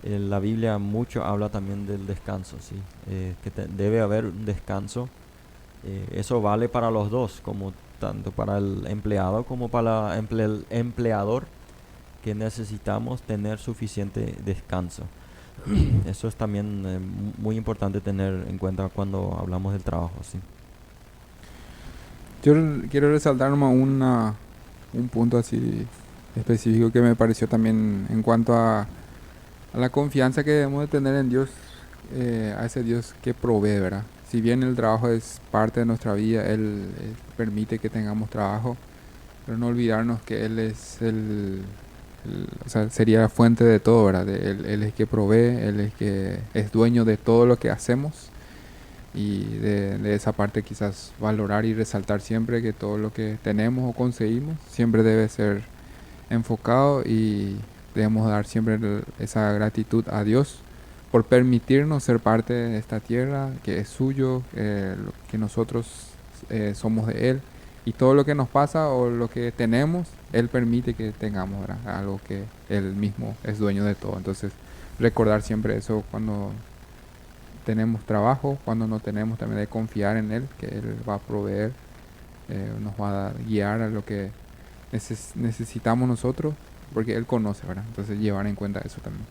la Biblia mucho habla también del descanso, ¿sí? Debe haber un descanso. Eso vale para los dos, como tanto para el empleado como para el empleador, que necesitamos tener suficiente descanso. Eso es también muy importante tener en cuenta cuando hablamos del trabajo, ¿sí? Yo quiero resaltar nomás un punto así específico que me pareció también en cuanto a la confianza que debemos de tener en Dios, a ese Dios que provee, ¿verdad? Si bien el trabajo es parte de nuestra vida, Él permite que tengamos trabajo, pero no olvidarnos que Él es o sea, sería la fuente de todo, ¿verdad? Él es el que provee, Él es que es dueño de todo lo que hacemos, y de esa parte quizás valorar y resaltar siempre que todo lo que tenemos o conseguimos siempre debe ser enfocado, y debemos dar siempre esa gratitud a Dios por permitirnos ser parte de esta tierra que es suyo, que nosotros somos de Él, y todo lo que nos pasa o lo que tenemos, Él permite que tengamos, ¿verdad? Algo que Él mismo es dueño de todo. Entonces, recordar siempre eso cuando tenemos trabajo, cuando no tenemos, también de confiar en Él, que Él va a proveer, nos va a guiar a lo que necesitamos nosotros, porque Él conoce, ¿verdad? Entonces, llevar en cuenta eso también.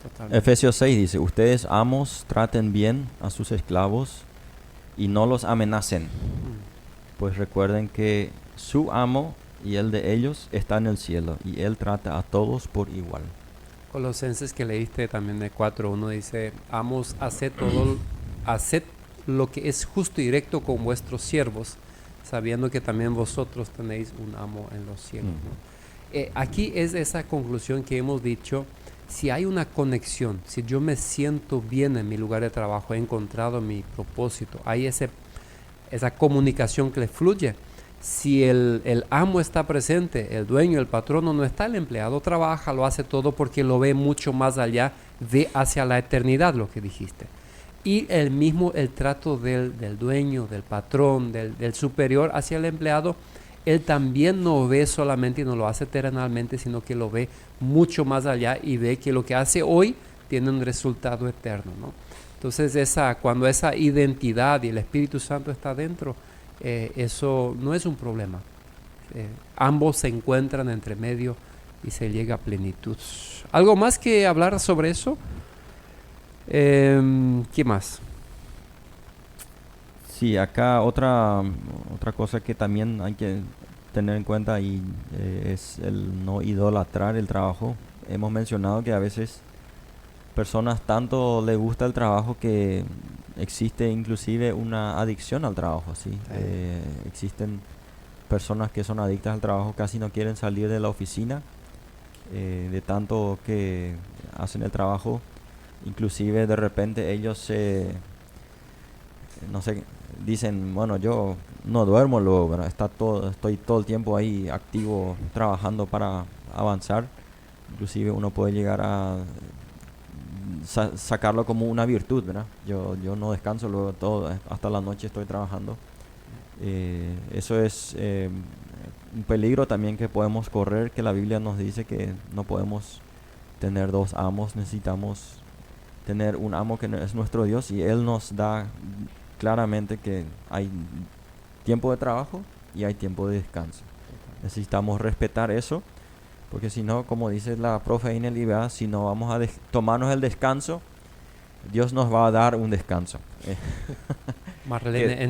Totalmente. Efesios 6 dice, ustedes amos traten bien a sus esclavos y no los amenacen, pues recuerden que su amo y el de ellos está en el cielo y Él trata a todos por igual. Colosenses que leíste también de 4:1 dice, amos, haced lo que es justo y recto con vuestros siervos, sabiendo que también vosotros tenéis un amo en los cielos, ¿no? Aquí es esa conclusión que hemos dicho. Si hay una conexión, si yo me siento bien en mi lugar de trabajo, he encontrado mi propósito, hay esa comunicación que le fluye, Si el amo está presente, el dueño, el patrono no está, el empleado trabaja, lo hace todo porque lo ve mucho más allá, ve hacia la eternidad, lo que dijiste. Y el trato del dueño, del patrón, del superior hacia el empleado, él también no ve solamente y no lo hace terrenalmente, sino que lo ve mucho más allá y ve que lo que hace hoy tiene un resultado eterno, ¿no? Entonces cuando esa identidad y el Espíritu Santo está dentro, eso no es un problema. Ambos se encuentran entre medio y se llega a plenitud. ¿Algo más que hablar sobre eso? ¿Qué más? Sí, acá otra cosa que también hay que tener en cuenta es el no idolatrar el trabajo. Hemos mencionado que a veces personas tanto les gusta el trabajo que existe inclusive una adicción al trabajo, ¿sí? Existen personas que son adictas al trabajo, casi no quieren salir de la oficina, de tanto que hacen el trabajo. Inclusive de repente ellos no sé, dicen, bueno, yo no duermo luego, ¿verdad? Estoy todo el tiempo ahí activo, trabajando para avanzar. Inclusive uno puede llegar a sacarlo como una virtud, ¿verdad? Yo no descanso luego, hasta la noche estoy trabajando. Eso es un peligro también que podemos correr, que la Biblia nos dice que no podemos tener dos amos, necesitamos tener un amo que es nuestro Dios, y Él nos da claramente que hay tiempo de trabajo y hay tiempo de descanso. Necesitamos respetar eso, porque si no, como dice la profe Inel Ibea, si no vamos a tomarnos el descanso, Dios nos va a dar un descanso.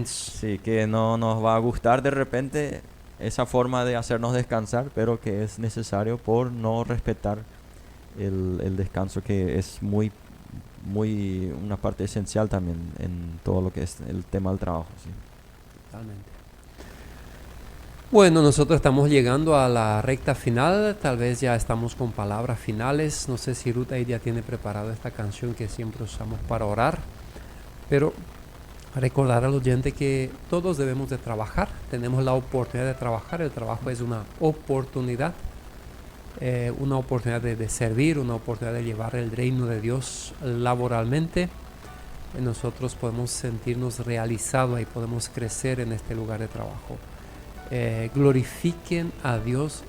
Sí, que no nos va a gustar de repente esa forma de hacernos descansar, pero que es necesario por no respetar el descanso, que es muy una parte esencial también en todo lo que es el tema del trabajo, ¿sí? Totalmente. Bueno, nosotros estamos llegando a la recta final, tal vez ya estamos con palabras finales. No sé si Ruth ahí ya tiene preparada esta canción que siempre usamos para orar, pero recordar al oyente que todos debemos de trabajar, tenemos la oportunidad de trabajar, el trabajo es una oportunidad de servir, una oportunidad de llevar el reino de Dios laboralmente. Nosotros podemos sentirnos realizados y podemos crecer en este lugar de trabajo. Glorifiquen a Dios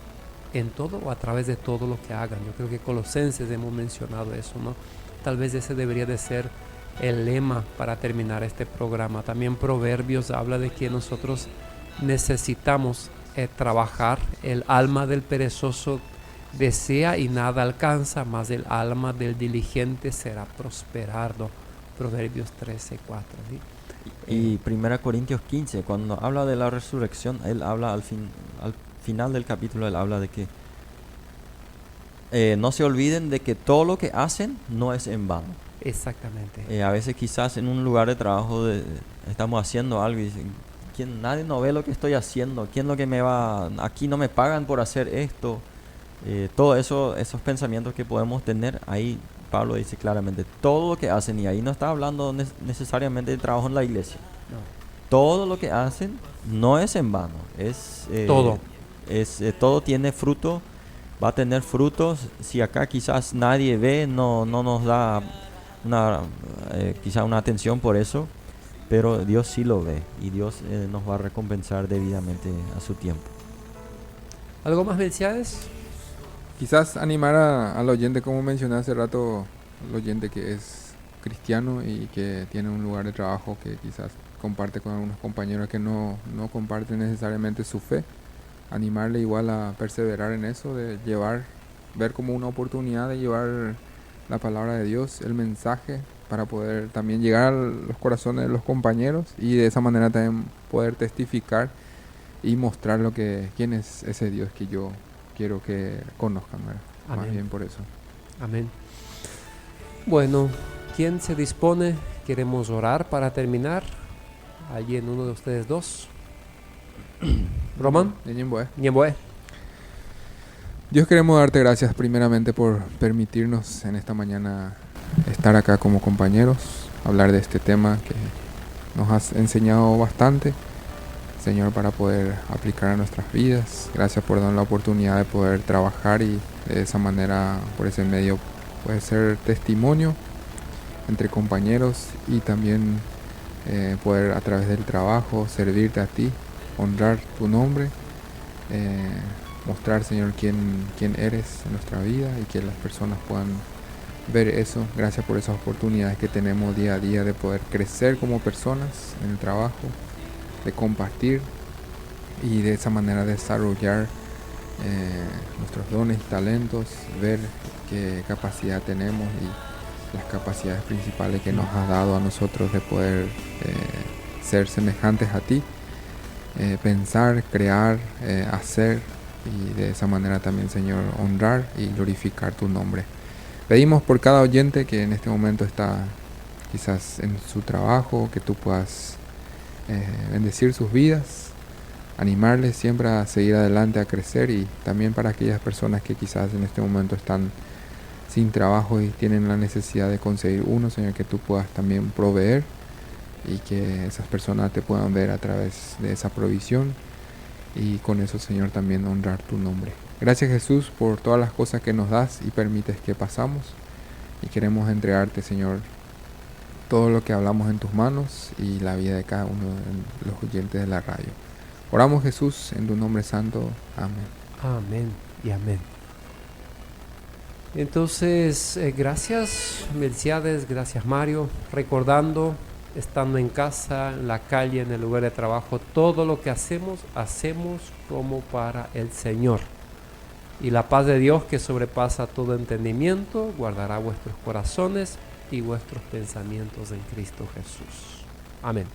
en todo o a través de todo lo que hagan. Yo creo que Colosenses hemos mencionado eso, ¿no? Tal vez ese debería de ser el lema para terminar este programa. También Proverbios habla de que nosotros necesitamos trabajar. El alma del perezoso desea y nada alcanza, mas el alma del diligente será prosperado. Proverbios 13:4. ¿sí? Y 1 Corintios 15, cuando habla de la resurrección, él habla al final del capítulo, él habla de que no se olviden de que todo lo que hacen no es en vano. Exactamente. A veces quizás en un lugar de trabajo estamos haciendo algo y dicen, nadie no ve lo que estoy haciendo, ¿quién lo que aquí no me pagan por hacer esto? Todo eso, esos pensamientos que podemos tener, ahí Pablo dice claramente, todo lo que hacen, y ahí no está hablando necesariamente de trabajo en la iglesia. No. Todo lo que hacen no es en vano, todo tiene fruto, va a tener frutos. Si acá quizás nadie ve, no nos da quizá una atención por eso, pero Dios sí lo ve, y Dios nos va a recompensar debidamente a su tiempo. ¿Algo más, Melciades? Quizás animar al oyente, como mencioné hace rato, al oyente que es cristiano y que tiene un lugar de trabajo que quizás comparte con algunos compañeros que no comparten necesariamente su fe, animarle igual a perseverar en eso, de ver como una oportunidad de llevar la palabra de Dios, el mensaje, para poder también llegar a los corazones de los compañeros y de esa manera también poder testificar y mostrar quién es ese Dios que yo quiero que conozcan, ¿verdad? Amén. Más bien por eso. Amén. Bueno, ¿quién se dispone? Queremos orar para terminar. ¿Alguien, uno de ustedes dos? ¿Roman? Ñemboe. Dios, queremos darte gracias primeramente por permitirnos en esta mañana estar acá como compañeros, hablar de este tema que nos has enseñado bastante. Señor, para poder aplicar a nuestras vidas. Gracias por darnos la oportunidad de poder trabajar y de esa manera, por ese medio, puede ser testimonio entre compañeros y también poder a través del trabajo servirte a ti, honrar tu nombre, mostrar, Señor, quién eres en nuestra vida y que las personas puedan ver eso. Gracias por esas oportunidades que tenemos día a día de poder crecer como personas en el trabajo, de compartir y de esa manera desarrollar nuestros dones y talentos, ver qué capacidad tenemos y las capacidades principales que nos has dado a nosotros de poder ser semejantes a ti, pensar, crear, hacer y de esa manera también, Señor, honrar y glorificar tu nombre. Pedimos por cada oyente que en este momento está quizás en su trabajo, que tú puedas bendecir sus vidas, animarles siempre a seguir adelante, a crecer, y también para aquellas personas que quizás en este momento están sin trabajo y tienen la necesidad de conseguir uno, Señor, que tú puedas también proveer y que esas personas te puedan ver a través de esa provisión y con eso, Señor, también honrar tu nombre. Gracias, Jesús, por todas las cosas que nos das y permites que pasamos, y queremos entregarte, Señor, todo lo que hablamos en tus manos y la vida de cada uno de los oyentes de la radio. Oramos, Jesús, en tu nombre santo. Amén. Amén y amén. Entonces, gracias Melciades, gracias Mario. Recordando, estando en casa, en la calle, en el lugar de trabajo, todo lo que hacemos como para el Señor. Y la paz de Dios, que sobrepasa todo entendimiento, guardará vuestros corazones y vuestros pensamientos en Cristo Jesús. Amén.